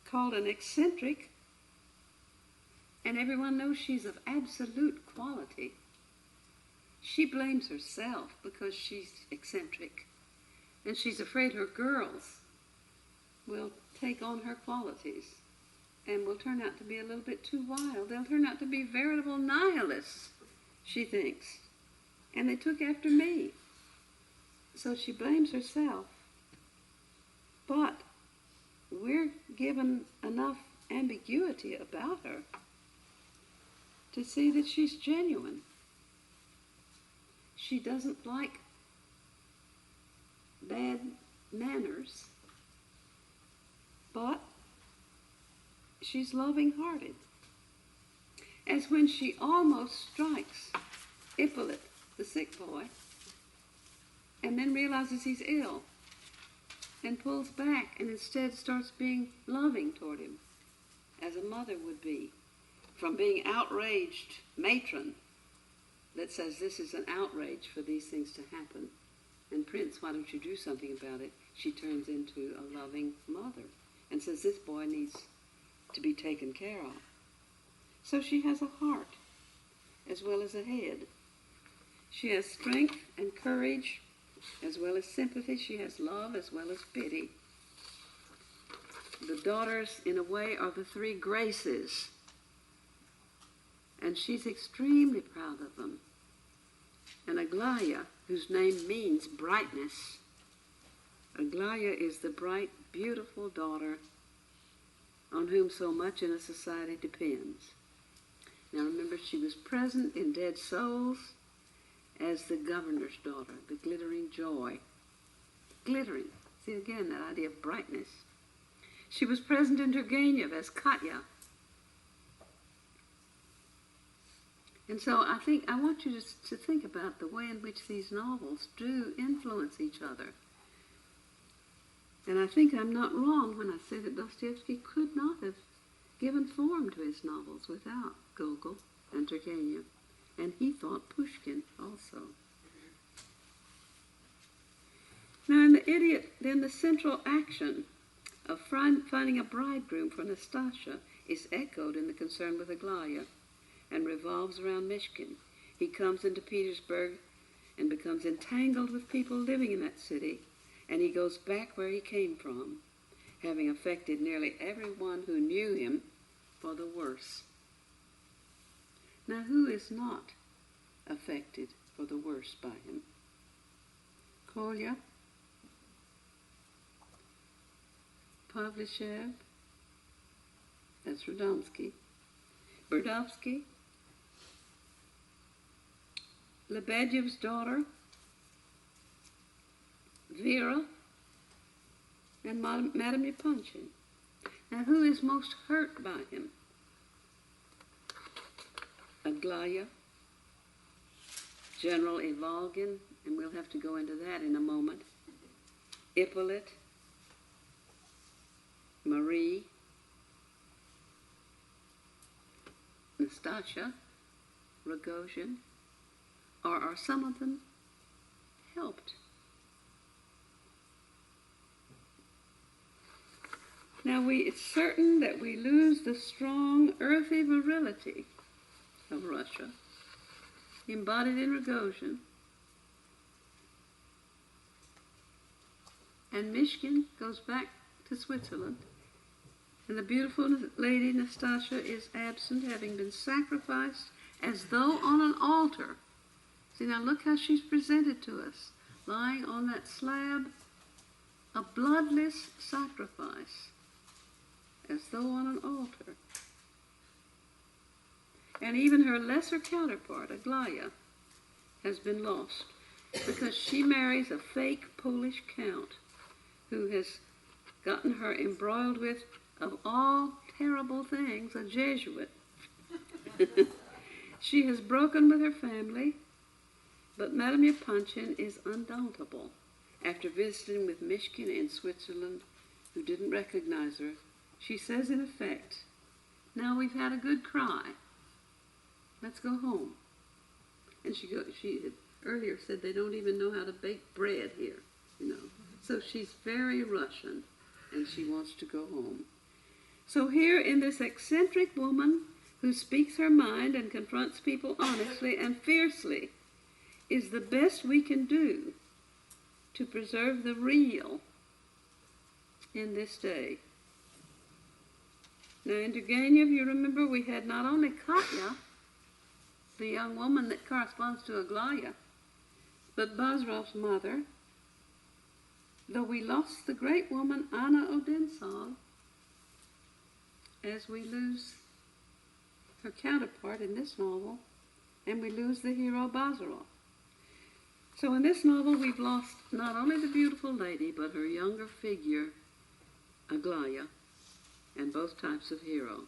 called an eccentric, and everyone knows she's of absolute quality, she blames herself because she's eccentric, and she's afraid her girls will take on her qualities and will turn out to be a little bit too wild. They'll turn out to be veritable nihilists, she thinks. And they took after me. So she blames herself. But we're given enough ambiguity about her to see that she's genuine. She doesn't like bad manners, but she's loving-hearted. As when she almost strikes Ippolit, the sick boy, and then realizes he's ill and pulls back and instead starts being loving toward him, as a mother would be, from being outraged matron that says this is an outrage for these things to happen. And Prince, why don't you do something about it? She turns into a loving mother and says this boy needs to be taken care of. So she has a heart as well as a head. She has strength and courage as well as sympathy. She has love as well as pity. The daughters, in a way, are the three graces, and she's extremely proud of them. And Aglaya, whose name means brightness, Aglaya is the bright, beautiful daughter on whom so much in a society depends. Now remember, she was present in Dead Souls, as the governor's daughter, the glittering joy. Glittering. See again that idea of brightness. She was present in Turgenev as Katya. And so I want you to think about the way in which these novels do influence each other. And I think I'm not wrong when I say that Dostoevsky could not have given form to his novels without Gogol and Turgenev. And he thought Pushkin also. Now in The Idiot, then the central action of finding a bridegroom for Nastasya is echoed in the concern with Aglaya and revolves around Mishkin. He comes into Petersburg and becomes entangled with people living in that city, and he goes back where he came from, having affected nearly everyone who knew him for the worse. Now, who is not affected for the worse by him? Kolya, Pavlishev, that's Radomsky, Burdovsky, Lebedyev's daughter, Vera, and Madame Yapanchin. Now, who is most hurt by him? Aglaya, General Ivolgin, and we'll have to go into that in a moment, Ippolit, Marie, Nastasya, Rogozhin, or are some of them helped? Now, it's certain that we lose the strong, earthy virility of Russia, embodied in Rogozhin, and Mishkin goes back to Switzerland, and the beautiful lady Nastasya is absent, having been sacrificed as though on an altar. See, now look how she's presented to us, lying on that slab, a bloodless sacrifice, as though on an altar. And even her lesser counterpart, Aglaya, has been lost because she marries a fake Polish count who has gotten her embroiled with, of all terrible things, a Jesuit. She has broken with her family, but Madame Yapanchin is undauntable. After visiting with Mishkin in Switzerland, who didn't recognize her, she says in effect, "Now we've had a good cry. Let's go home." And she had earlier said they don't even know how to bake bread here, you know. So she's very Russian, and she wants to go home. So here in this eccentric woman who speaks her mind and confronts people honestly and fiercely is the best we can do to preserve the real in this day. Now in Turgenev, you remember we had not only Katya, the young woman that corresponds to Aglaya, but Bazrov's mother, though we lost the great woman Anna Odensov, as we lose her counterpart in this novel, and we lose the hero Bazarov. So in this novel we've lost not only the beautiful lady, but her younger figure, Aglaya, and both types of hero.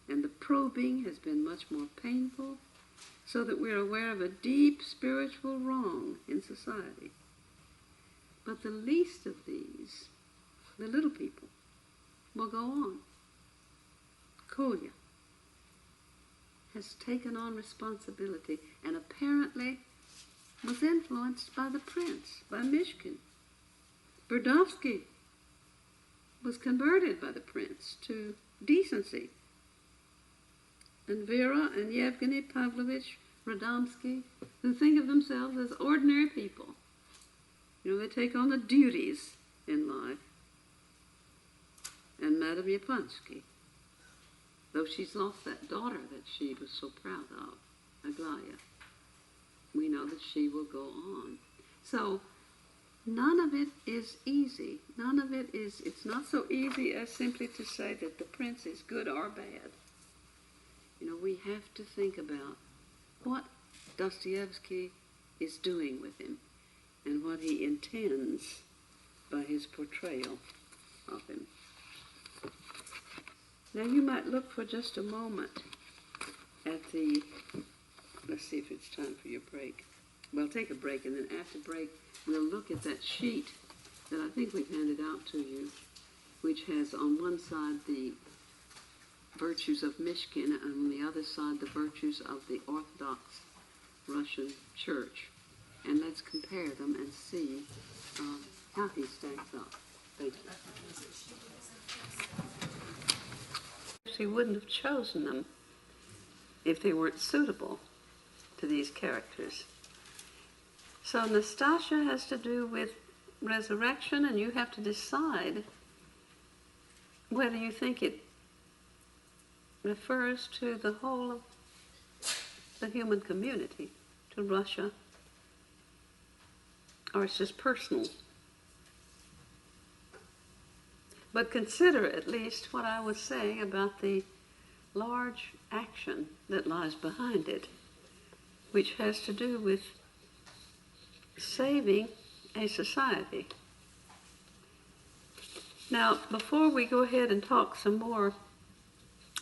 And the probing has been much more painful, so that we're aware of a deep spiritual wrong in society. But the least of these, the little people, will go on. Kolya has taken on responsibility and apparently was influenced by the prince, by Mishkin. Burdovsky was converted by the prince to decency. And Vera and Yevgeny Pavlovich Radomsky, who think of themselves as ordinary people. You know, they take on the duties in life. And Madame Yapansky, though she's lost that daughter that she was so proud of, Aglaya, we know that she will go on. So none of it is easy. None of it is, it's not so easy as simply to say that the prince is good or bad. You know, we have to think about what Dostoevsky is doing with him and what he intends by his portrayal of him. Now you might look for just a moment at the, let's see if it's time for your break. Well, take a break, and then after break, we'll look at that sheet that I think we've handed out to you, which has on one side the virtues of Mishkin, and on the other side the virtues of the Orthodox Russian Church. And let's compare them and see how he stacks up. Thank you. She wouldn't have chosen them if they weren't suitable to these characters. So Nastasia has to do with resurrection, and you have to decide whether you think it refers to the whole of the human community, to Russia, or it's just personal. But consider at least what I was saying about the large action that lies behind it, which has to do with saving a society. Now, before we go ahead and talk some more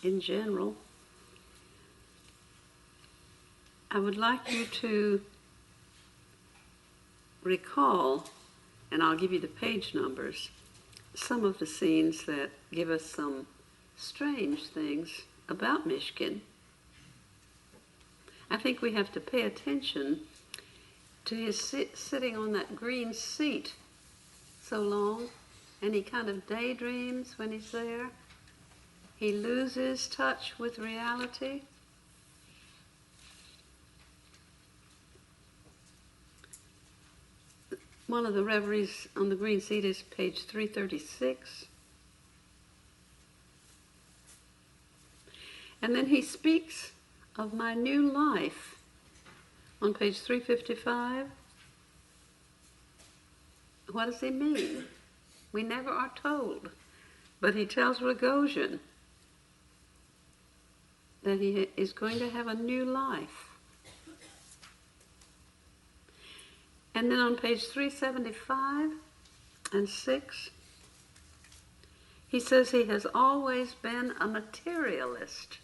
in general, I would like you to recall, and I'll give you the page numbers, some of the scenes that give us some strange things about Mishkin. I think we have to pay attention to his sitting on that green seat so long, and he kind of daydreams when he's there. He loses touch with reality. One of the reveries on the green seat is page 336. And then he speaks of my new life on page 355. What does he mean? We never are told. But he tells Rogozhin that he is going to have a new life. And then on page 375 and 6, he says he has always been a materialist.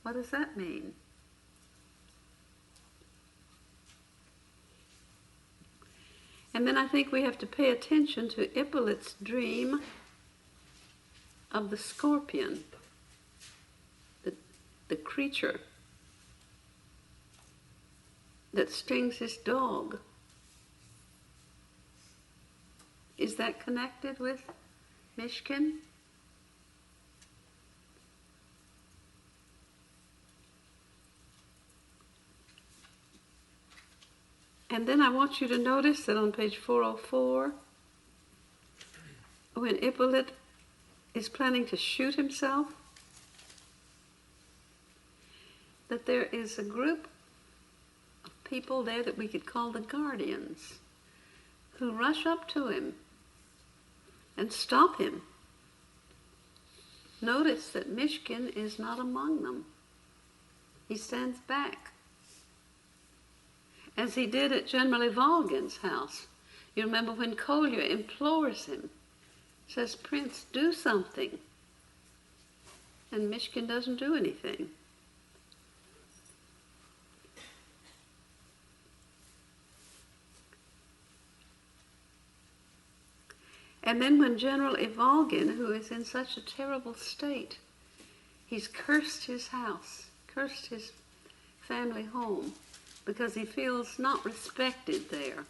What does that mean? And then I think we have to pay attention to Ippolit's dream of the scorpion, the creature that stings his dog. Is that connected with Mishkin? And then I want you to notice that on page 404, when Ippolit is planning to shoot himself, that there is a group of people there that we could call the guardians, who rush up to him and stop him. Notice that Mishkin is not among them. He stands back, as he did at General Ivolgin's house. You remember when Kolya implores him, says, "Prince, do something." And Mishkin doesn't do anything. And then when General Ivolgin, who is in such a terrible state, he's cursed his house, cursed his family home, because he feels not respected there.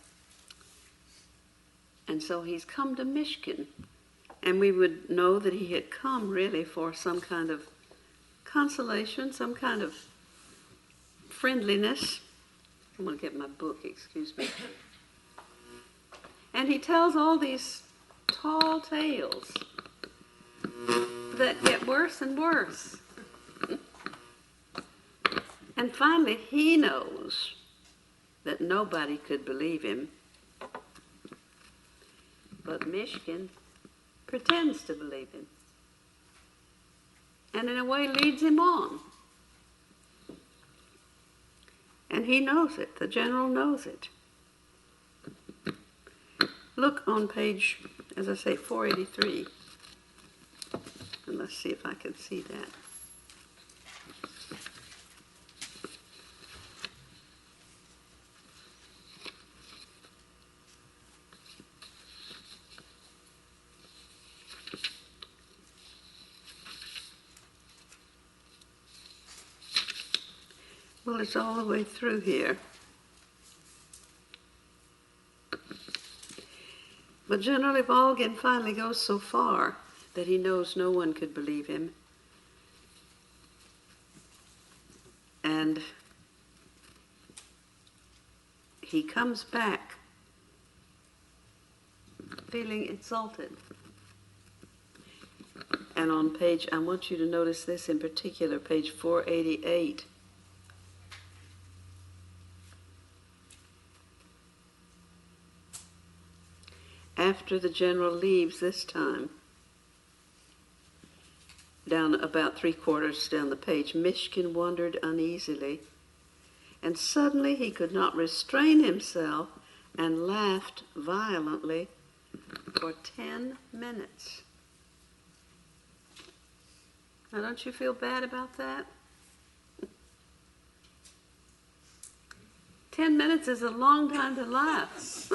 And so he's come to Mishkin, and we would know that he had come really for some kind of consolation, some kind of friendliness. I'm going to get my book, excuse me. And he tells all these tall tales that get worse and worse. And finally, he knows that nobody could believe him, but Mishkin pretends to believe him, and in a way leads him on. And he knows it. The general knows it. Look on page, as I say, 483. And let's see if I can see that. Well, it's all the way through here. But General Ivalgin finally goes so far that he knows no one could believe him. And he comes back feeling insulted. And on page, I want you to notice this in particular, page 488. After the general leaves this time, down about 3/4 down the page, Mishkin wondered uneasily, and suddenly he could not restrain himself and laughed violently for 10 minutes. Now, don't you feel bad about that? 10 minutes is a long time to laugh.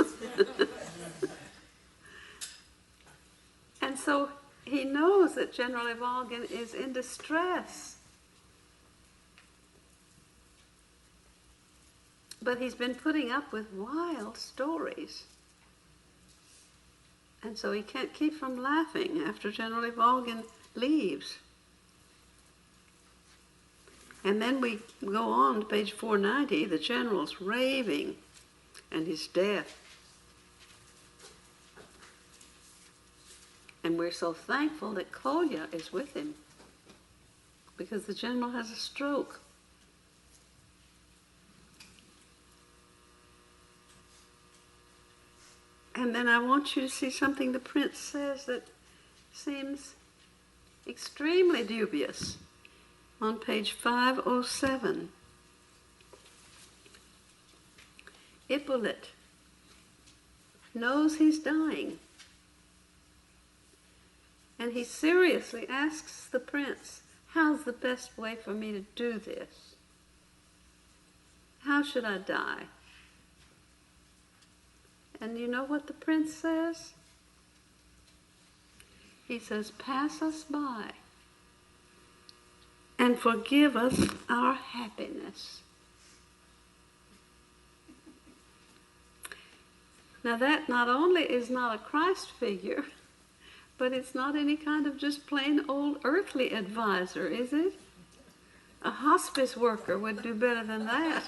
And so he knows that General Ivalgin is in distress. But he's been putting up with wild stories. And so he can't keep from laughing after General Ivalgin leaves. And then we go on to page 490, the general's raving and his death. And we're so thankful that Kolya is with him, because the general has a stroke. And then I want you to see something the prince says that seems extremely dubious on page 507. Ippolit knows he's dying. And he seriously asks the prince, how's the best way for me to do this? How should I die? And you know what the prince says? He says, pass us by and forgive us our happiness. Now that not only is not a Christ figure, but it's not any kind of just plain old earthly advisor, is it? A hospice worker would do better than that.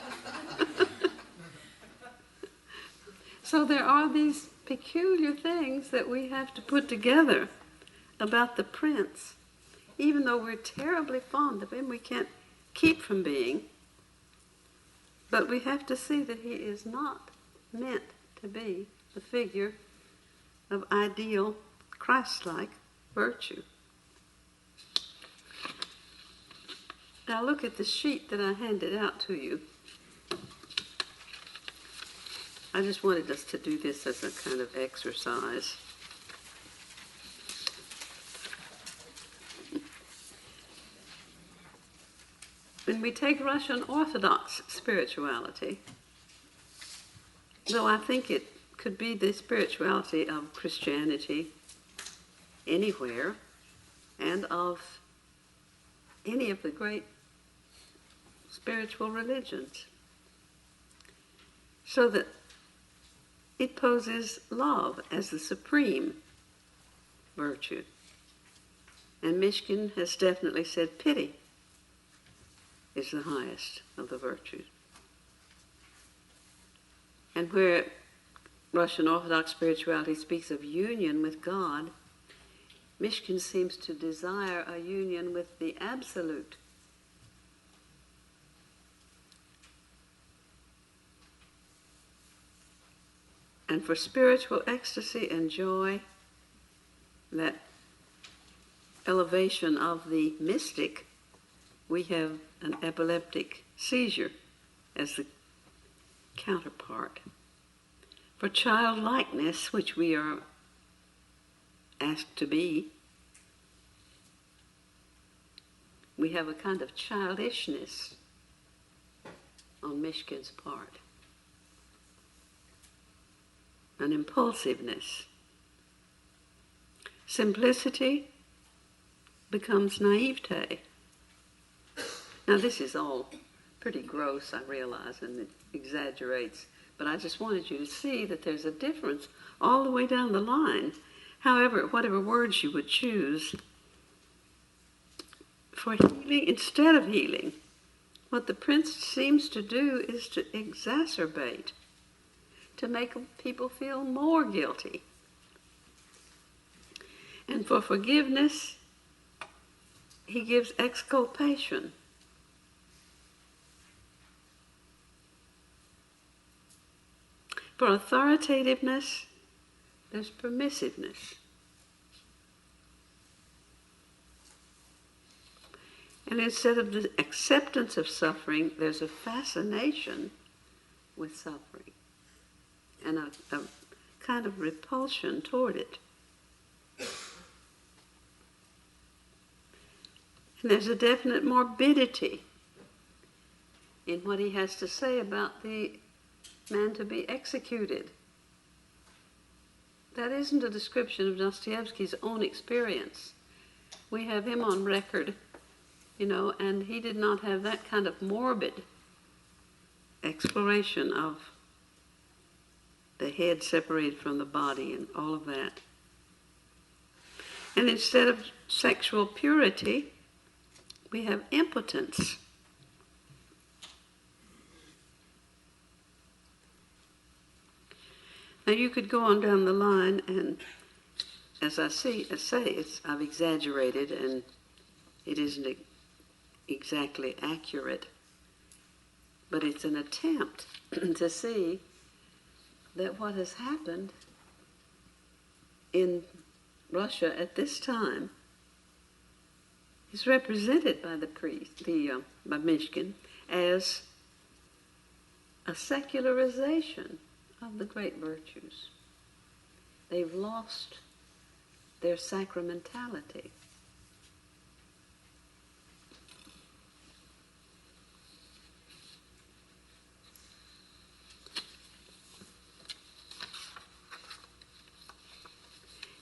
So there are these peculiar things that we have to put together about the prince. Even though we're terribly fond of him, we can't keep from being. But we have to see that he is not meant to be the figure of ideal Christ-like virtue. Now look at the sheet that I handed out to you. I just wanted us to do this as a kind of exercise. When we take Russian Orthodox spirituality, though I think it could be the spirituality of Christianity anywhere, and of any of the great spiritual religions, so that it poses love as the supreme virtue. And Mishkin has definitely said pity is the highest of the virtues. And where Russian Orthodox spirituality speaks of union with God, Mishkin seems to desire a union with the Absolute. And for spiritual ecstasy and joy, that elevation of the mystic, we have an epileptic seizure as the counterpart. For childlikeness, which we are asked to be, we have a kind of childishness on Mishkin's part, an impulsiveness. Simplicity becomes naivete. Now this is all pretty gross, I realize, and it exaggerates, but I just wanted you to see that there's a difference all the way down the line. However, whatever words you would choose, for healing, instead of healing, what the prince seems to do is to exacerbate, to make people feel more guilty. And for forgiveness, he gives exculpation. For authoritativeness, there's permissiveness. And instead of the acceptance of suffering, there's a fascination with suffering and a kind of repulsion toward it. And there's a definite morbidity in what he has to say about the man to be executed. That isn't a description of Dostoevsky's own experience. We have him on record, and he did not have that kind of morbid exploration of the head separated from the body and all of that. And instead of sexual purity, we have impotence. Now you could go on down the line, and as I say, I've exaggerated, and it isn't exactly accurate, but it's an attempt to see that what has happened in Russia at this time is represented by the priest, by Mishkin, as a secularization of the great virtues. They've lost their sacramentality.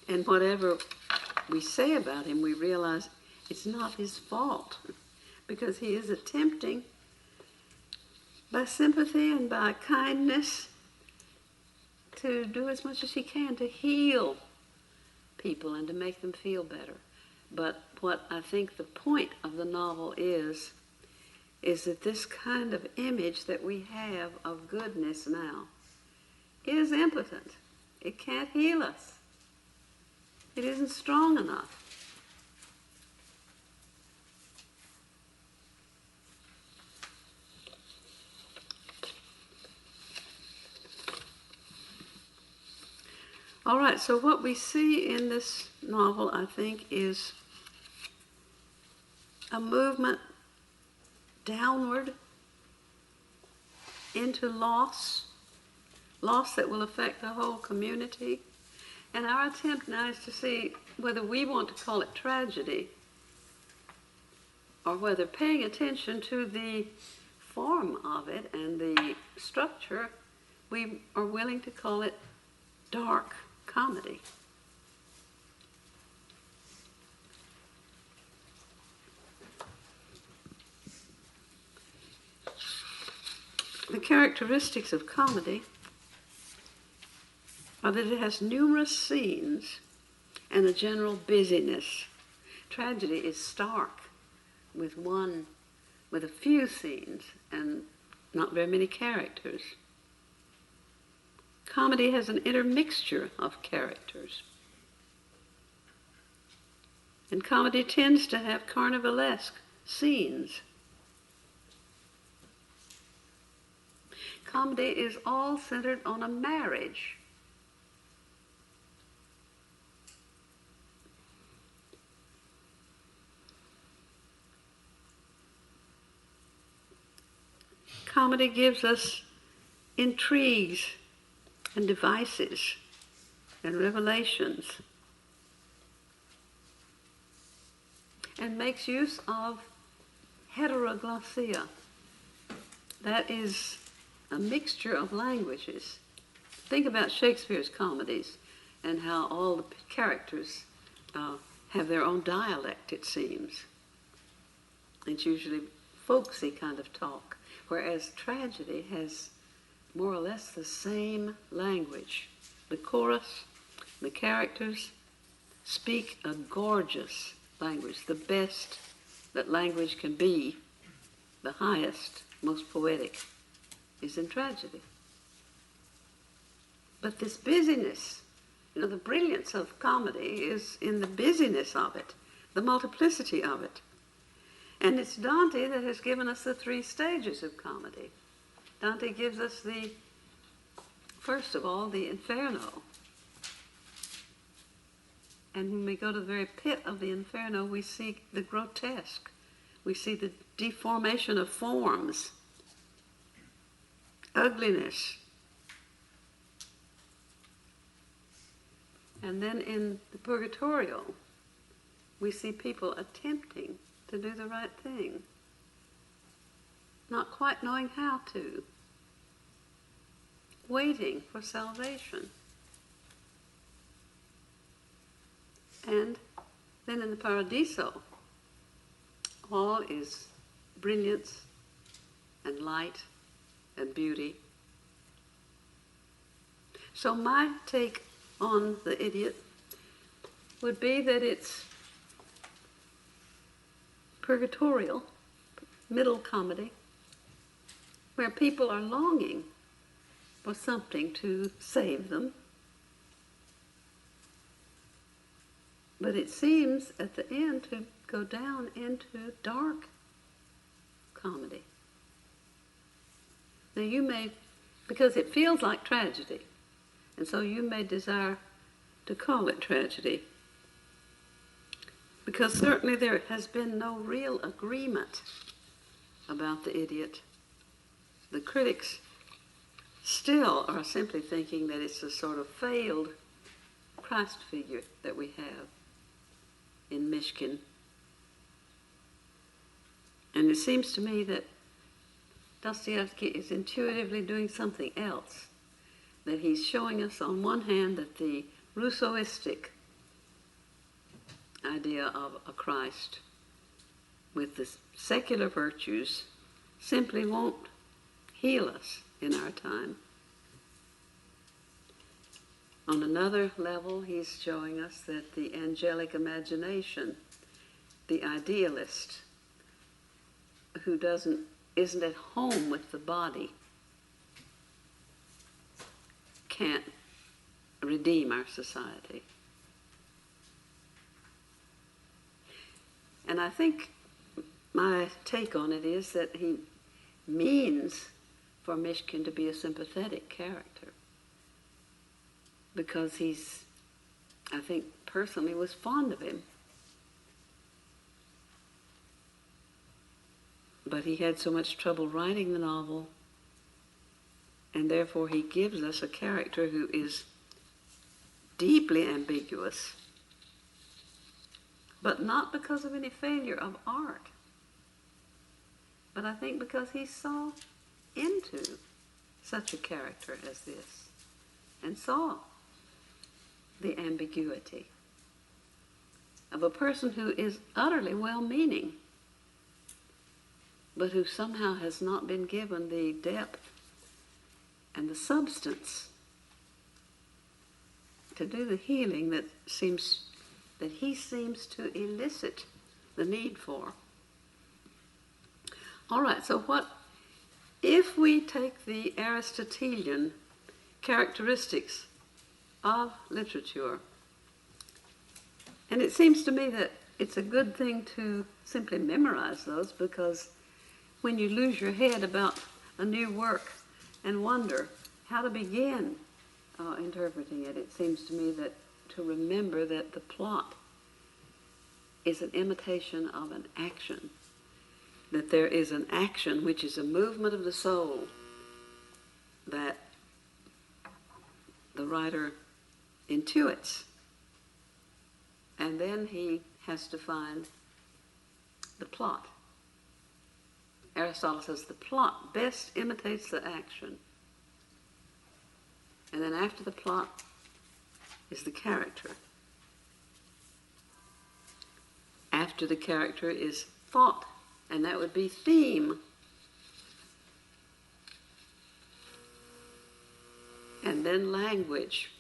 And whatever we say about him, we realize it's not his fault, because he is attempting, by sympathy and by kindness, to do as much as he can to heal people and to make them feel better. But what I think the point of the novel is that this kind of image that we have of goodness now is impotent. It can't heal us. It isn't strong enough. All right, so what we see in this novel, I think, is a movement downward into loss that will affect the whole community. And our attempt now is to see whether we want to call it tragedy or whether, paying attention to the form of it and the structure, we are willing to call it dark comedy. The characteristics of comedy are that it has numerous scenes and a general busyness. Tragedy is stark with a few scenes and not very many characters. Comedy has an intermixture of characters. And comedy tends to have carnivalesque scenes. Comedy is all centered on a marriage. Comedy gives us intrigues and devices and revelations, and makes use of heteroglossia. That is a mixture of languages. Think about Shakespeare's comedies and how all the characters have their own dialect, it seems. It's usually folksy kind of talk, whereas tragedy has more or less the same language. The chorus, the characters speak a gorgeous language, the best that language can be, the highest, most poetic, is in tragedy. But this busyness, the brilliance of comedy is in the busyness of it, the multiplicity of it. And it's Dante that has given us the 3 stages of comedy. Dante gives us first of all, the Inferno. And when we go to the very pit of the Inferno, we see the grotesque. We see the deformation of forms, ugliness. And then in the Purgatorio, we see people attempting to do the right thing, not quite knowing how to, waiting for salvation. And then in the Paradiso, all is brilliance and light and beauty. So my take on The Idiot would be that it's purgatorial, middle comedy, where people are longing for something to save them. But it seems at the end to go down into dark comedy. Now you may, because it feels like tragedy, and so you may desire to call it tragedy, because certainly there has been no real agreement about The Idiot. The critics still are simply thinking that it's a sort of failed Christ figure that we have in Mishkin. And it seems to me that Dostoevsky is intuitively doing something else, that he's showing us on one hand that the Rousseauistic idea of a Christ with the secular virtues simply won't heal us in our time. On another level, he's showing us that the angelic imagination, the idealist who isn't at home with the body, can't redeem our society. And I think my take on it is that he means for Mishkin to be a sympathetic character, because he's, I think personally, was fond of him. But he had so much trouble writing the novel, and therefore he gives us a character who is deeply ambiguous, but not because of any failure of art, but I think because he saw into such a character as this, and saw the ambiguity of a person who is utterly well-meaning, but who somehow has not been given the depth and the substance to do the healing that he seems to elicit the need for. All right, so if we take the Aristotelian characteristics of literature, and it seems to me that it's a good thing to simply memorize those, because when you lose your head about a new work and wonder how to begin interpreting it, it seems to me that to remember that the plot is an imitation of an action, that there is an action which is a movement of the soul, that the writer intuits. And then he has to find the plot. Aristotle says the plot best imitates the action. And then after the plot is the character. After the character is thought, and that would be theme. And then language.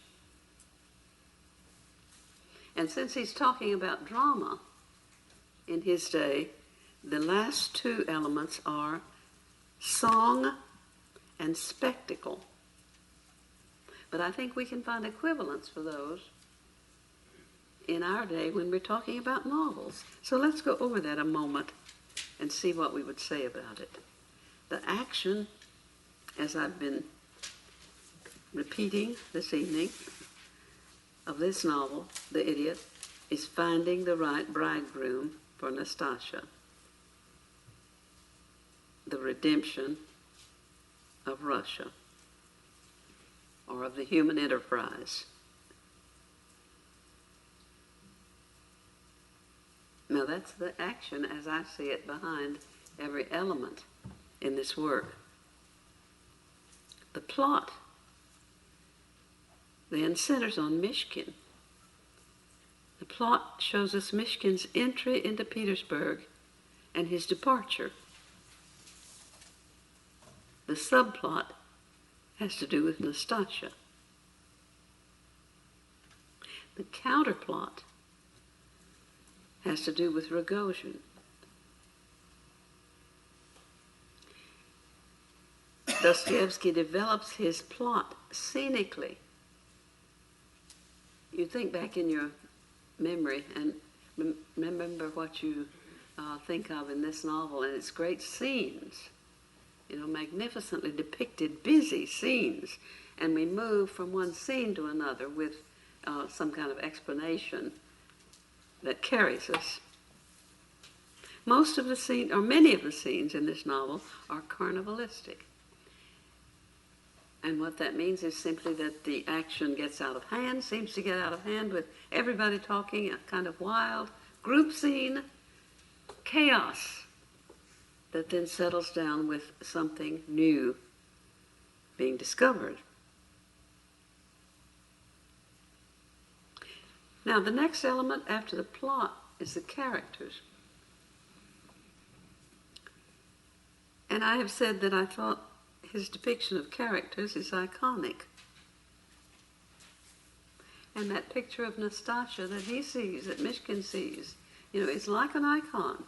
And since he's talking about drama in his day, the last two elements are song and spectacle. But I think we can find equivalents for those in our day when we're talking about novels. So let's go over that a moment and see what we would say about it. The action, as I've been repeating this evening, of this novel, The Idiot, is finding the right bridegroom for Nastasia. The redemption of Russia, or of the human enterprise. Now that's the action, as I see it, behind every element in this work. The plot then centers on Mishkin. The plot shows us Mishkin's entry into Petersburg and his departure. The subplot has to do with Nastasia. The counterplot has to do with Rogozhin. Dostoevsky develops his plot scenically. You think back in your memory and remember what you think of in this novel, and it's great scenes, magnificently depicted, busy scenes, and we move from one scene to another with some kind of explanation that carries us. Most of the scenes, or many of the scenes in this novel, are carnivalistic. And what that means is simply that the action gets out of hand, seems to get out of hand with everybody talking, a kind of wild group scene, chaos that then settles down with something new being discovered. Now, the next element after the plot is the characters. And I have said that I thought his depiction of characters is iconic. And that picture of Nastasia that he sees, that Mishkin sees, it's like an icon.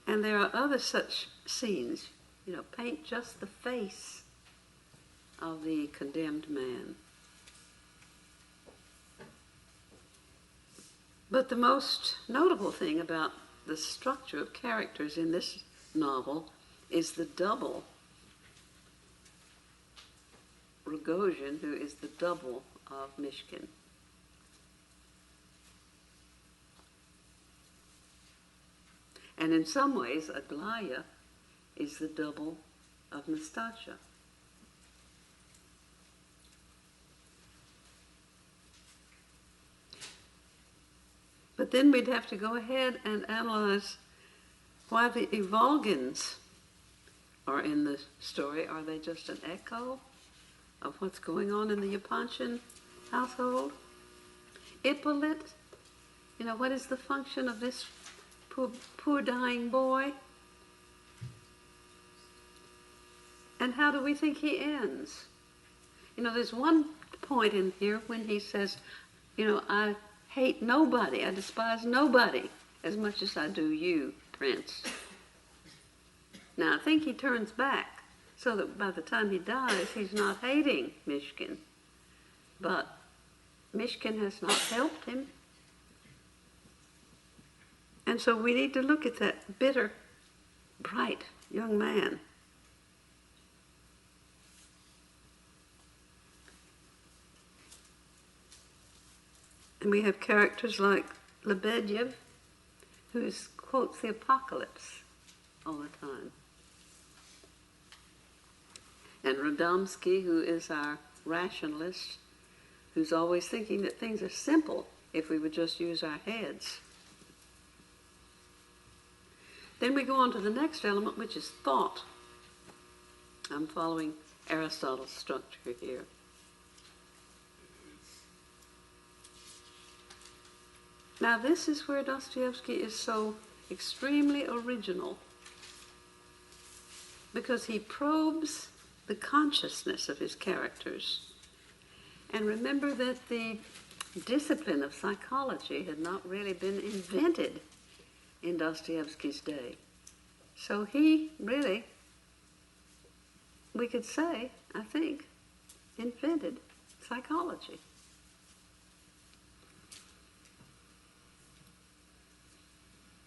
And there are other such scenes, paint just the face of the condemned man. But the most notable thing about the structure of characters in this novel is the double. Rogozhin, who is the double of Mishkin. And in some ways, Aglaya is the double of Nastasia. But then we'd have to go ahead and analyze why the Ivolgins are in the story. Are they just an echo of what's going on in the Yapanchin household? Ippolit, what is the function of this poor dying boy? And how do we think he ends? There's one point in here when he says, I hate nobody, I despise nobody as much as I do you, Prince. Now, I think he turns back so that by the time he dies, he's not hating Mishkin. But Mishkin has not helped him. And so we need to look at that bitter, bright young man. And we have characters like Lebedev, quotes the apocalypse all the time. And Radomski, who is our rationalist, who's always thinking that things are simple if we would just use our heads. Then we go on to the next element, which is thought. I'm following Aristotle's structure here. Now this is where Dostoevsky is so extremely original, because he probes the consciousness of his characters. And remember that the discipline of psychology had not really been invented in Dostoevsky's day. So he really, we could say, I think, invented psychology.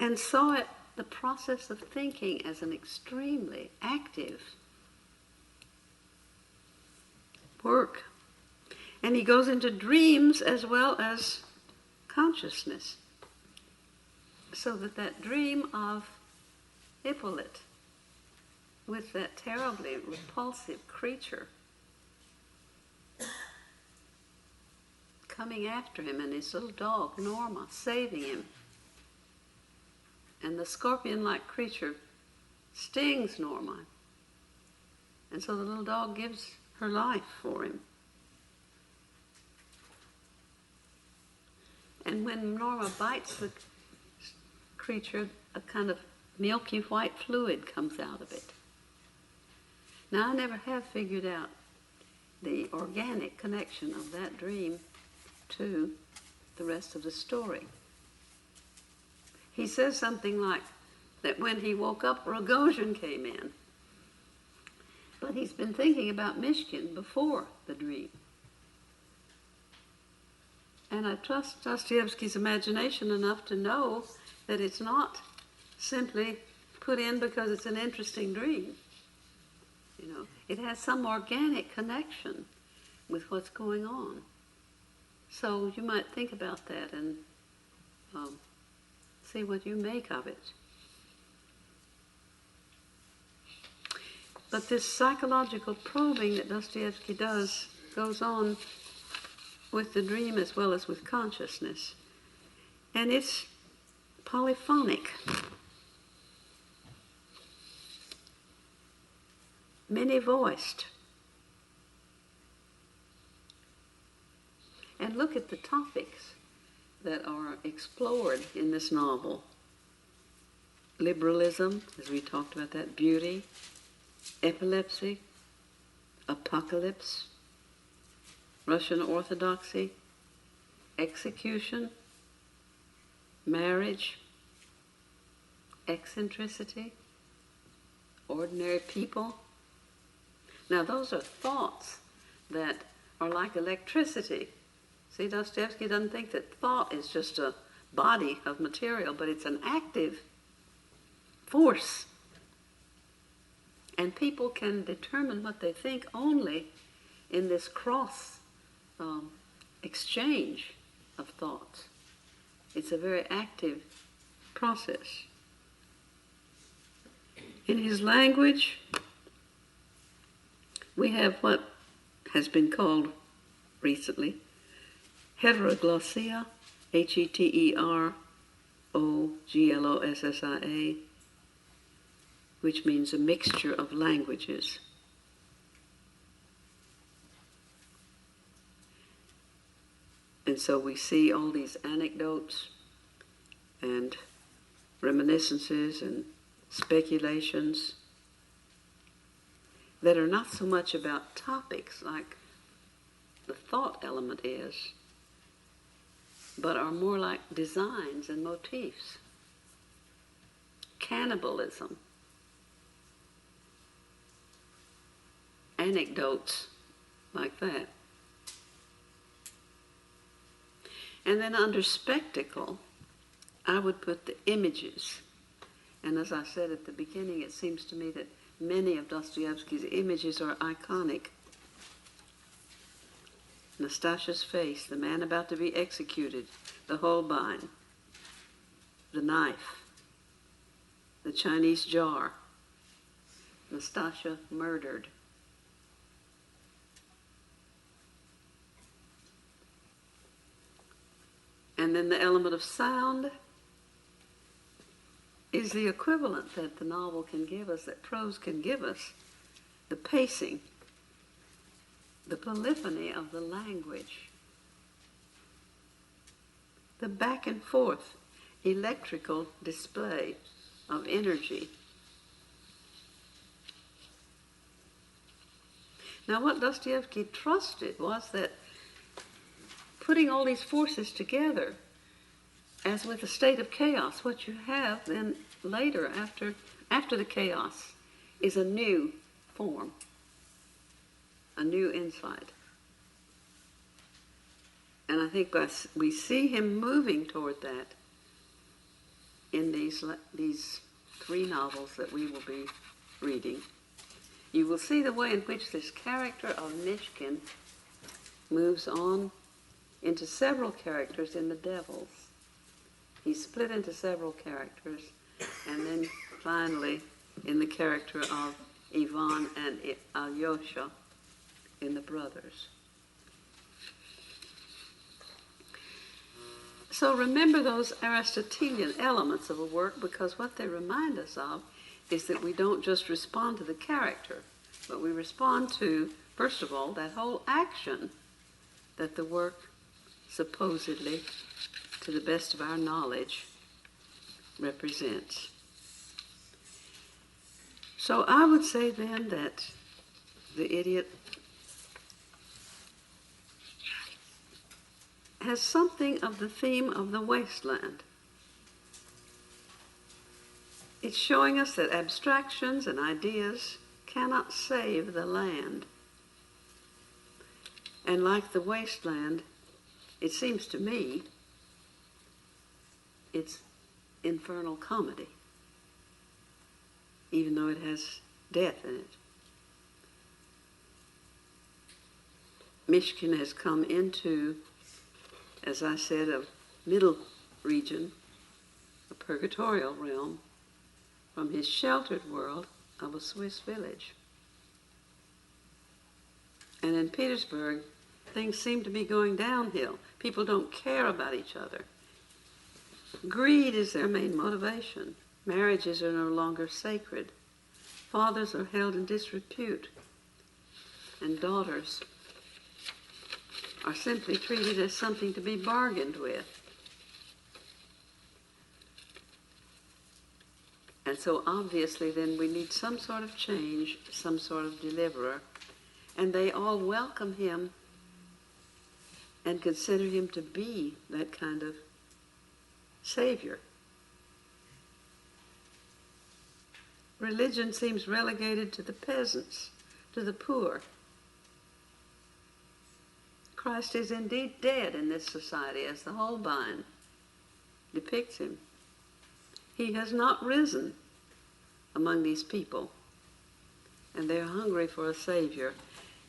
And saw it, the process of thinking, as an extremely active work. And he goes into dreams as well as consciousness. So that dream of Hippolyte with that terribly repulsive creature coming after him, and his little dog, Norma, saving him. And the scorpion-like creature stings Norma. And so the little dog gives her life for him. And when Norma bites the creature, a kind of milky white fluid comes out of it. Now, I never have figured out the organic connection of that dream to the rest of the story. He says something like that when he woke up, Rogozhin came in. But he's been thinking about Mishkin before the dream. And I trust Dostoevsky's imagination enough to know that it's not simply put in because it's an interesting dream. You know, it has some organic connection with what's going on. So you might think about that and see what you make of it. But this psychological probing that Dostoevsky does goes on with the dream as well as with consciousness. And it's polyphonic. Many-voiced. And look at the topics that are explored in this novel. Liberalism, as we talked about that, beauty, epilepsy, apocalypse, Russian Orthodoxy, execution, marriage, eccentricity, ordinary people. Now those are thoughts that are like electricity. See, Dostoevsky doesn't think that thought is just a body of material, but it's an active force. And people can determine what they think only in this cross exchange of thoughts. It's a very active process. In his language, we have what has been called recently heteroglossia, Heteroglossia, which means a mixture of languages. And so we see all these anecdotes and reminiscences and speculations that are not so much about topics like the thought element is, but are more like designs and motifs. Cannibalism, anecdotes like that. And then under spectacle, I would put the images. And as I said at the beginning, it seems to me that many of Dostoevsky's images are iconic. Nastasya's face, the man about to be executed, the Holbein, the knife, the Chinese jar, Nastasha murdered. And then the element of sound is the equivalent that the novel can give us, that prose can give us, the pacing, the polyphony of the language, the back and forth electrical display of energy. Now, what Dostoevsky trusted was that putting all these forces together, as with a state of chaos, what you have then later, after the chaos, is a new form, a new insight. And I think we see him moving toward that in these three novels that we will be reading. You will see the way in which this character of Mishkin moves on into several characters in The Devils. He's split into several characters, and then finally in the character of Ivan and Alyosha in The Brothers. So remember those Aristotelian elements of a work, because what they remind us of is that we don't just respond to the character, but we respond to, first of all, that whole action that the work supposedly, to the best of our knowledge, represents. So I would say then that The Idiot has something of the theme of the wasteland. It's showing us that abstractions and ideas cannot save the land. And like the wasteland, it seems to me, it's infernal comedy, even though it has death in it. Mishkin has come into, as I said, a middle region, a purgatorial realm, from his sheltered world of a Swiss village. And in Petersburg, things seem to be going downhill. People don't care about each other. Greed is their main motivation. Marriages are no longer sacred. Fathers are held in disrepute. And daughters are simply treated as something to be bargained with. And so obviously then we need some sort of change, some sort of deliverer. And they all welcome him and consider him to be that kind of savior. Religion seems relegated to the peasants, to the poor. Christ is indeed dead in this society, as the Holbein depicts him. He has not risen among these people, and they're hungry for a savior.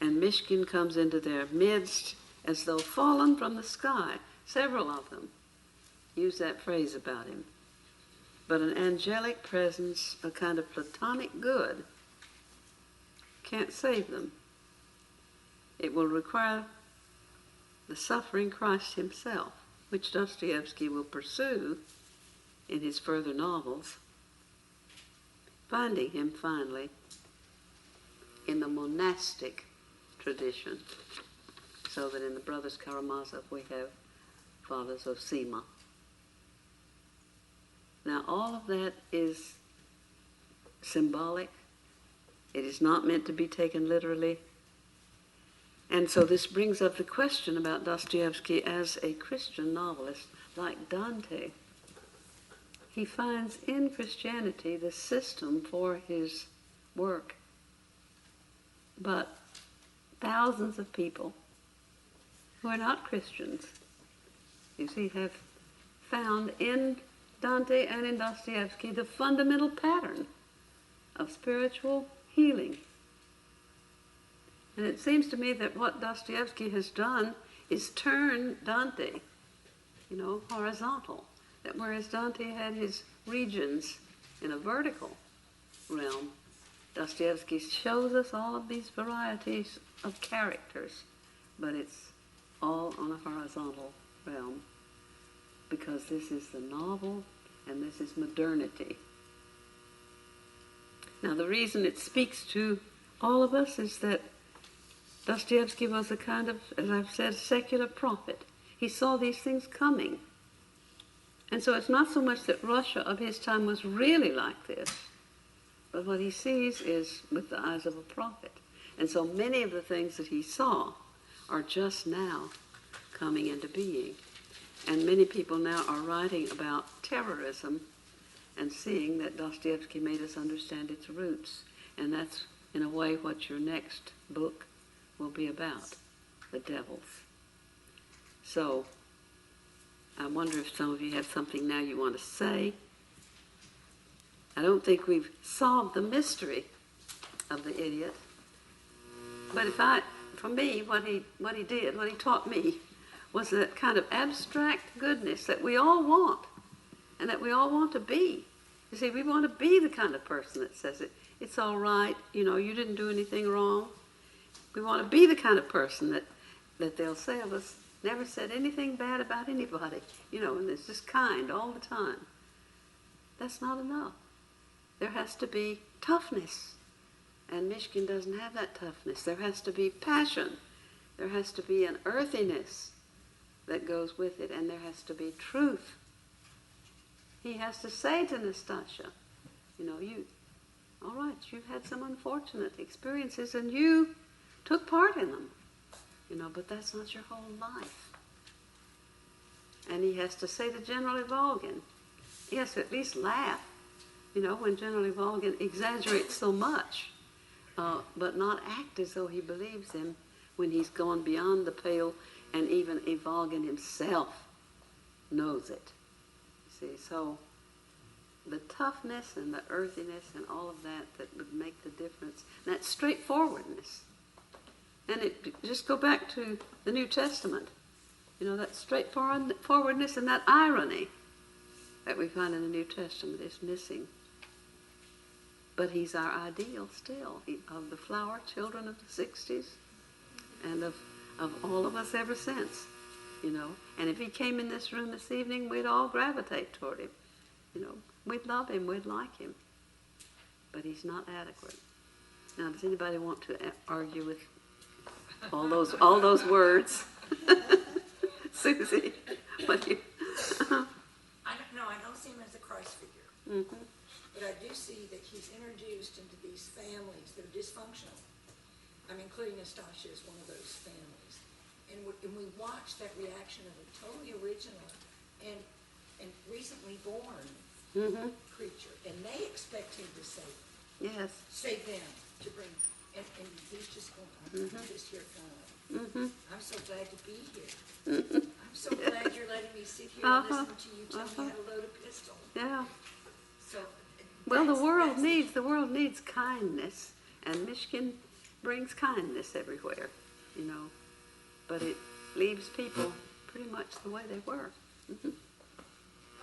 And Mishkin comes into their midst as though fallen from the sky. Several of them use that phrase about him. But an angelic presence, a kind of platonic good, can't save them. It will require the suffering Christ himself, which Dostoevsky will pursue in his further novels, finding him finally in the monastic tradition, so that in the Brothers Karamazov we have Father Zosima. Now all of that is symbolic. It is not meant to be taken literally. And so this brings up the question about Dostoevsky as a Christian novelist, like Dante. He finds in Christianity the system for his work. But thousands of people who are not Christians, you see, have found in Dante and in Dostoevsky the fundamental pattern of spiritual healing. And it seems to me that what Dostoevsky has done is turn Dante, horizontal, that whereas Dante had his regions in a vertical realm, Dostoevsky shows us all of these varieties of characters, but it's all on a horizontal realm, because this is the novel and this is modernity. Now, the reason it speaks to all of us is that Dostoevsky was a kind of, as I've said, secular prophet. He saw these things coming. And so it's not so much that Russia of his time was really like this, but what he sees is with the eyes of a prophet. And so many of the things that he saw are just now coming into being. And many people now are writing about terrorism and seeing that Dostoevsky made us understand its roots. And that's, in a way, what your next book will be about, the devils. So, I wonder if some of you have something now you want to say. I don't think we've solved the mystery of the idiot. But for me, what he taught me, was that kind of abstract goodness that we all want, and that we all want to be. You see, we want to be the kind of person that says it's all right, you didn't do anything wrong. We want to be the kind of person that they'll say of us, never said anything bad about anybody, and it's just kind all the time. That's not enough. There has to be toughness, and Mishkin doesn't have that toughness. There has to be passion. There has to be an earthiness that goes with it, and there has to be truth. He has to say to Nastasha, all right, you've had some unfortunate experiences, and you took part in them, but that's not your whole life. And he has to say to General Ivolgin, he has to at least laugh, when General Ivolgin exaggerates so much, but not act as though he believes him when he's gone beyond the pale, and even Ivolgin himself knows it. See, so the toughness and the earthiness and all of that would make the difference, and that straightforwardness. And just go back to the New Testament, that straightforwardness and that irony that we find in the New Testament is missing. But he's our ideal still, of the flower children of the 60s, and of all of us ever since, And if he came in this room this evening, we'd all gravitate toward him, We'd love him, we'd like him. But he's not adequate. Now, does anybody want to argue with all those words? Susie, what do you? I don't see him as a Christ figure. Mm-hmm. But I do see that he's introduced into these families that are dysfunctional. Including Nastasha is one of those families. And we watch that reaction of a totally original and recently born creature. And they expect him to save them, to bring, and he's just going, I'm just here kind of, I'm so glad to be here. I'm so glad you're letting me sit here and listen to you tell me how to load a pistol. Yeah. So, well, the world needs kindness, and Mishkin brings kindness everywhere, but it leaves people pretty much the way they were. Mm-hmm.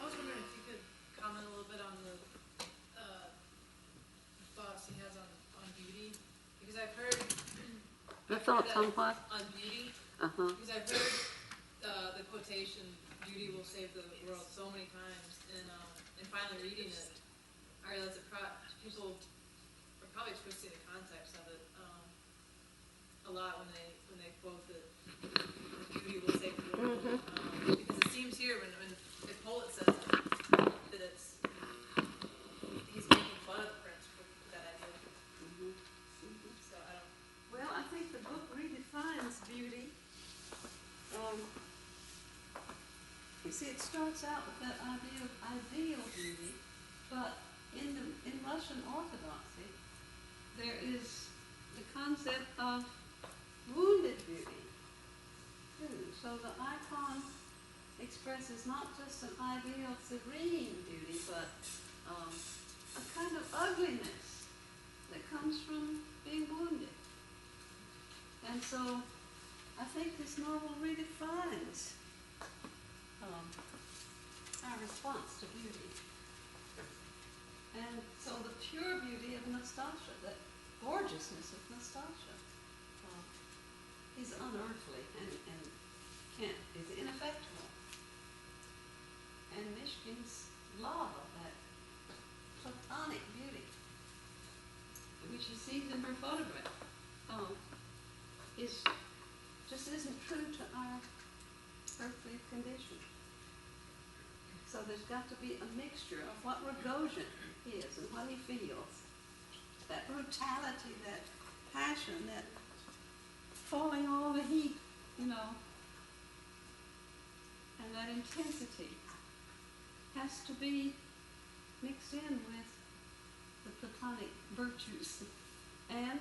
I was wondering if you could comment a little bit on the thoughts he has on beauty, because I've heard The thoughts on what? On beauty. Uh-huh. Because I've heard the quotation, "Beauty will save the world," so many times, and finally reading it, I realized that people are probably twisting the context of it a lot when they quote that beauty will save the world. Because it seems here when the poet says it, that he's making fun of the French for that idea. So I don't. Well, I think the book redefines beauty. You see, it starts out with that idea of ideal beauty, but in Russian Orthodoxy, there is the concept of wounded beauty, too. So the icon expresses not just an ideal serene beauty, but a kind of ugliness that comes from being wounded. And so I think this novel redefines our response to beauty. And so the pure beauty of Nastasia, that gorgeousness of Nastasia, is unearthly and is ineffectual. And Mishkin's love of that platonic beauty, which he sees in her photograph, just isn't true to our earthly condition. So there's got to be a mixture of what Rogozhin is and what he feels. That brutality, that passion, that falling all the heat, and that intensity has to be mixed in with the platonic virtues. And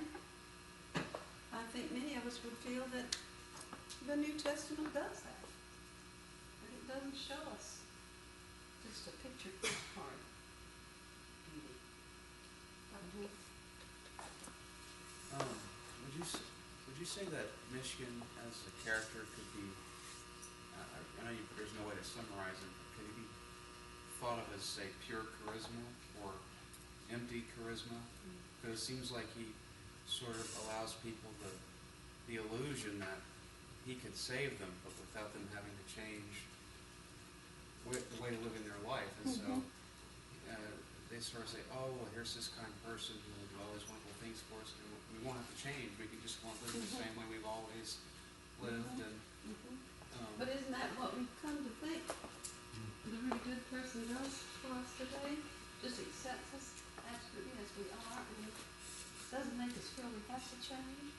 I think many of us would feel that the New Testament does that. But it doesn't show us just a picture postcard beauty. Would you say that Mishkin as a character could be, I know there's no way to summarize it, but could he be thought of as, say, pure charisma or empty charisma? Because it seems like he sort of allows people the illusion that he could save them, but without them having to change the way of living their life. And so they sort of say, oh, well, here's this kind of person who will do all these wonderful things for us, and we won't have to change. We can just go on living the same way we've always lived. And but isn't that what we've come to think? The really good person does for us today, just accepts us absolutely as we are, and doesn't make us feel we have to change.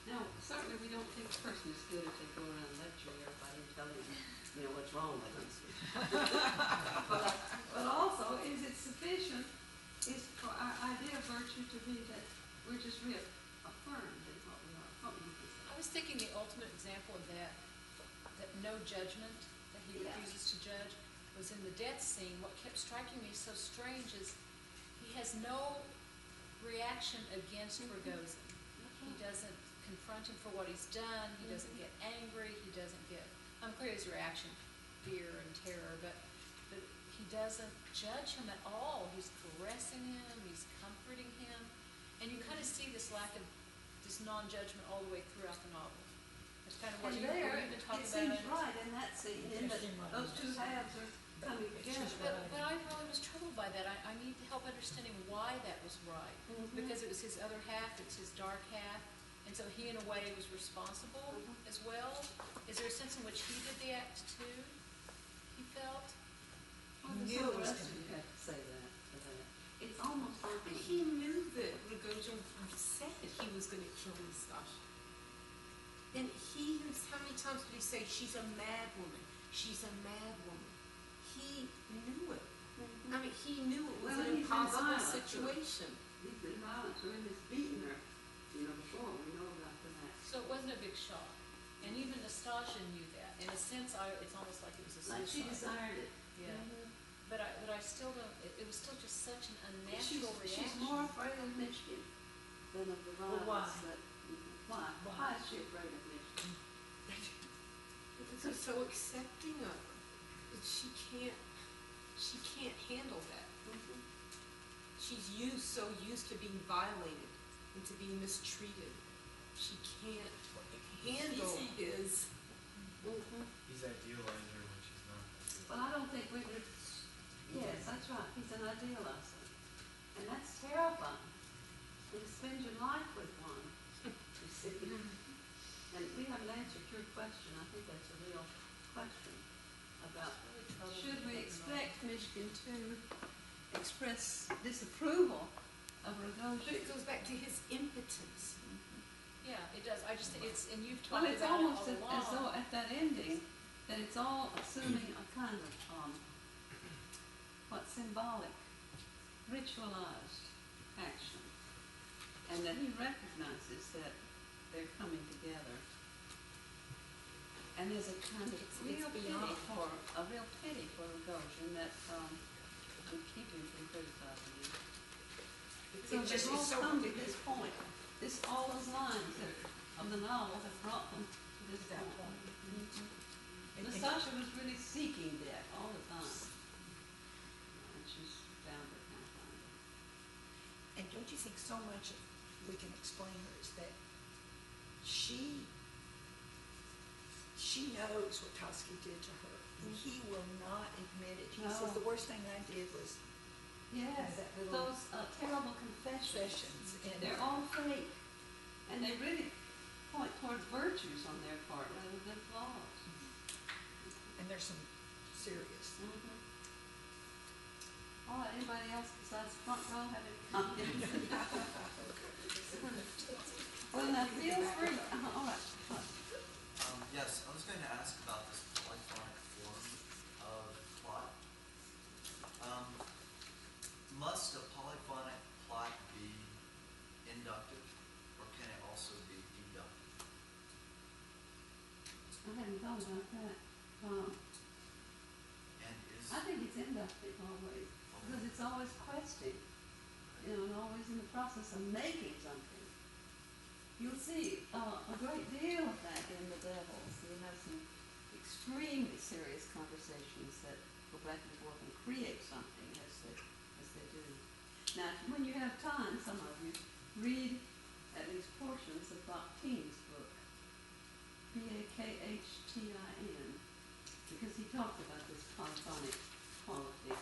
Now, certainly we don't think a person is good if they go around lecturing everybody and telling them, what's wrong with us. but also, is it sufficient, is for our idea of virtue to be that we're just reaffirmed in what we are. What would you say? I was thinking the ultimate example of that no judgment, that he refuses to judge, was in the death scene. What kept striking me so strange is he has no reaction against Rogozin. He doesn't confront him for what he's done. He doesn't get angry. He doesn't get, I'm clear his reaction, fear and terror, but he doesn't judge him at all. He's caressing him. He's comforting him. And you kind of see this lack of, this non-judgment all the way throughout the novel. That's kind of what you even talk about. It seems right in that scene, in that those two halves are coming together. But I really was troubled by that. I need help understanding why that was right. Because it was his other half, it's his dark half, and so he in a way was responsible as well. Is there a sense in which he did the act too, he felt? He knew it was going to have to say that. It's almost like he knew that Rogozhin said he was going to kill Nastasia. And how many times did he say, she's a mad woman, she's a mad woman? He knew it. I mean, he knew it was an impossible situation. He's been violent to him, he's beaten her, before, we know about that. So it wasn't a big shock. And even Nastasia knew that. In a sense, it's almost like it was a suicide. Like she desired it. Yeah. But I still don't, it was still just such an unnatural reaction. She's more afraid of Mishkin than of the violence. Well, why? Why is she afraid of Mishkin? Because they're so accepting of her that she can't handle that. She's so used to being violated and to being mistreated. She can't handle his. He's idealized her when she's not. Well, I don't think we would. Yes, that's right. He's an idealizer. And that's terrifying. You spend your life with one, you see. And we haven't answered your question. I think that's a real question about should we expect Mishkin to express disapproval of Rogozhin? But it goes back to his impotence. Yeah, it does. I just think and you've Well, talked it's about almost it all as though along. at that ending that it's all assuming a kind of symbolic, ritualized action, and that he recognizes that they're coming together. And there's a kind of real pity for Rogozhin that would keep him from criticizing him. So It just they've all is so come to this point. All those lines of the novel have brought them to this point. Nastasia was really seeking death all the time. And she's found it now, finally. And don't you think so much of, we can explain her, is that she knows what Toski did to her, and he will not admit it. He says, the worst thing I did was Yes, that little those terrible confessions. sessions. And They're all fake. And they really point towards virtues on their part rather than flaws. there's some serious. All right, anybody else besides the front row have any comments? Well, now feel free. All right. Yes, I was going to ask about this polyphonic form of plot. Must a polyphonic plot be inductive, or can it also be deductive? I hadn't thought about that. And is I think it's inductive always, because it's always questing, and always in the process of making something. You'll see a great deal of that in The Devils. You have some extremely serious conversations that go back and forth and create something as they do. Now, when you have time, some of you, read at least portions of Bakhtin's book, Bakhtin, because he talks about this polyphonic quality,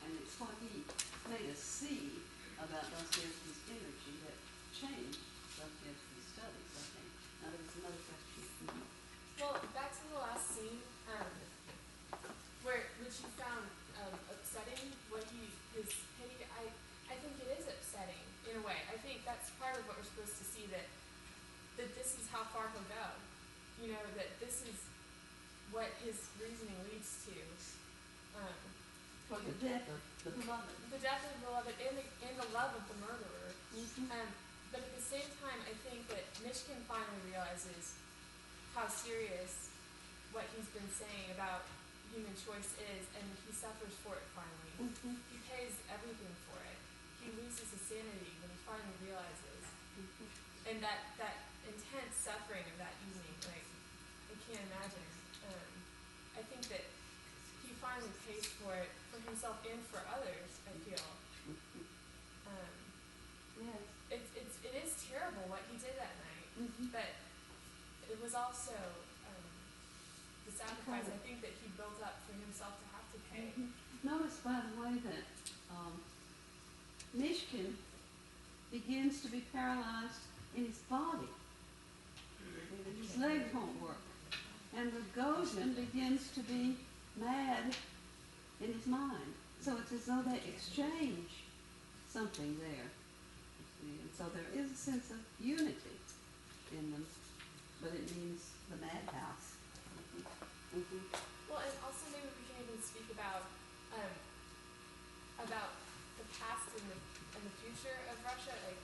and it's what he made us see about Dostoevsky's energy that changed Dostoevsky's studies, I think. Now, there was another question. Well, back to the last scene, which you found upsetting, what his pity, I think it is upsetting in a way. I think that's part of what we're supposed to see, that this is how far he'll go. You know, that this is what his reasoning leads to. For the death of the beloved. The death of the beloved and the love of the murderer. Mm-hmm. But at the same time, I think that Mishkin finally realizes how serious what he's been saying about human choice is, and he suffers for it finally. Mm-hmm. He pays everything for it. He loses his sanity when he finally realizes. Mm-hmm. And that intense suffering of that evening, like, I can't imagine. I think that he finally pays for it for himself and for others, I feel. Yes. It is terrible what he did that night, but it was also the sacrifice I think that he built up for himself to have to pay. Notice, by the way, that Mishkin begins to be paralyzed in his body. His legs won't work. And Rogozhin begins to be mad in his mind. So it's as though they exchange something there. You see? And so there is a sense of unity in them, but it means the madhouse. Well, and also maybe we can even speak about the past and the future of Russia. Like,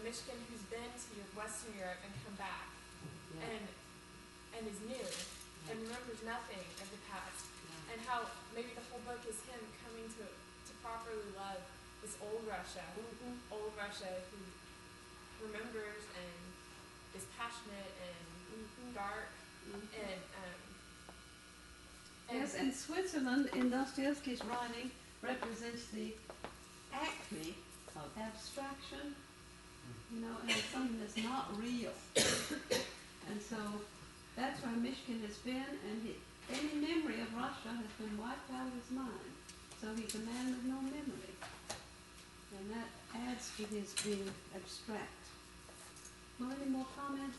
Mishkin, who's been to Western Europe and come back, and is new and remembers nothing of the past, and how maybe the whole book is him coming to properly love this old Russia, who remembers and is passionate and dark, and Yes, and Switzerland in Dostoevsky's writing represents the acme of abstraction, and something that's not real. And so that's where Mishkin has been, and any memory of Russia has been wiped out of his mind. So he's a man with no memory. And that adds to his being abstract. Well, any more comments?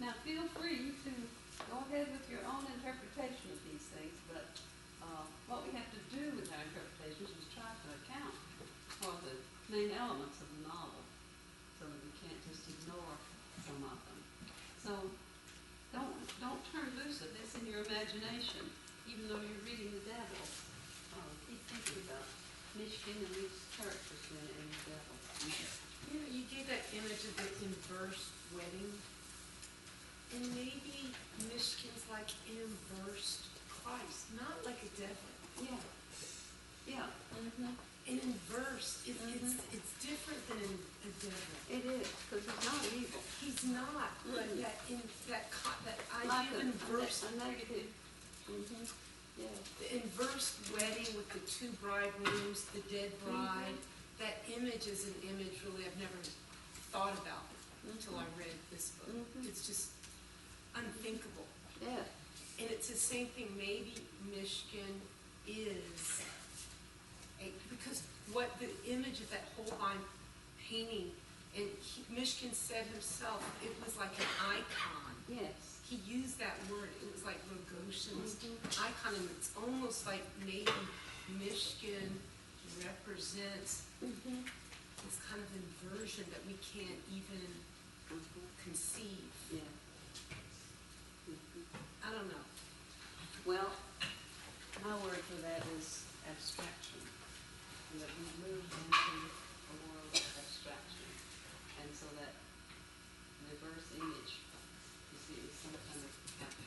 Now feel free to go ahead with your own interpretation of these things, but what we have to do with our interpretations is try to account for the main elements of the novel, so that we can't just ignore some of them. So don't turn loose of this in your imagination, even though you're reading The Devils. Keep thinking about Mishkin and these characters in The Devils. You gave that image of the inverse wedding, and maybe Mishkin's like an inversed Christ, not like a devil. Yeah. Mm-hmm. An inverse, it's different than a devil. It is, because he's not evil. He's not, but that like the inverse, a negative, yeah. the inverse wedding with the two bride rooms, the dead bride, that image is an image really I've never thought about until I read this book. It's just unthinkable. Yeah. And it's the same thing, maybe Michigan is because what the image of that Holbein painting, and Michigan said himself, it was like an icon. Yes. He used that word, it was like Rogoshin's icon, and it's almost like maybe Michigan represents this kind of inversion that we can't even conceive. Yeah. I don't know. Well, my word for that is abstraction. That we move into a world of abstraction. And so that diverse image, you see, is some kind of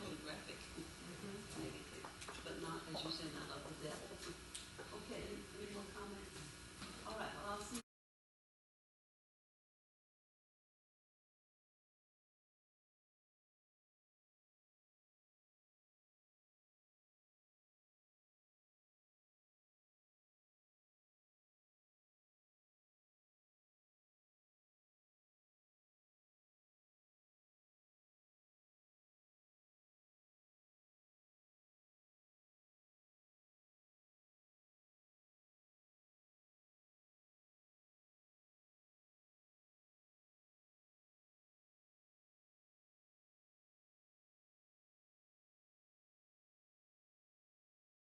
photographic negative, but not, as you said, not a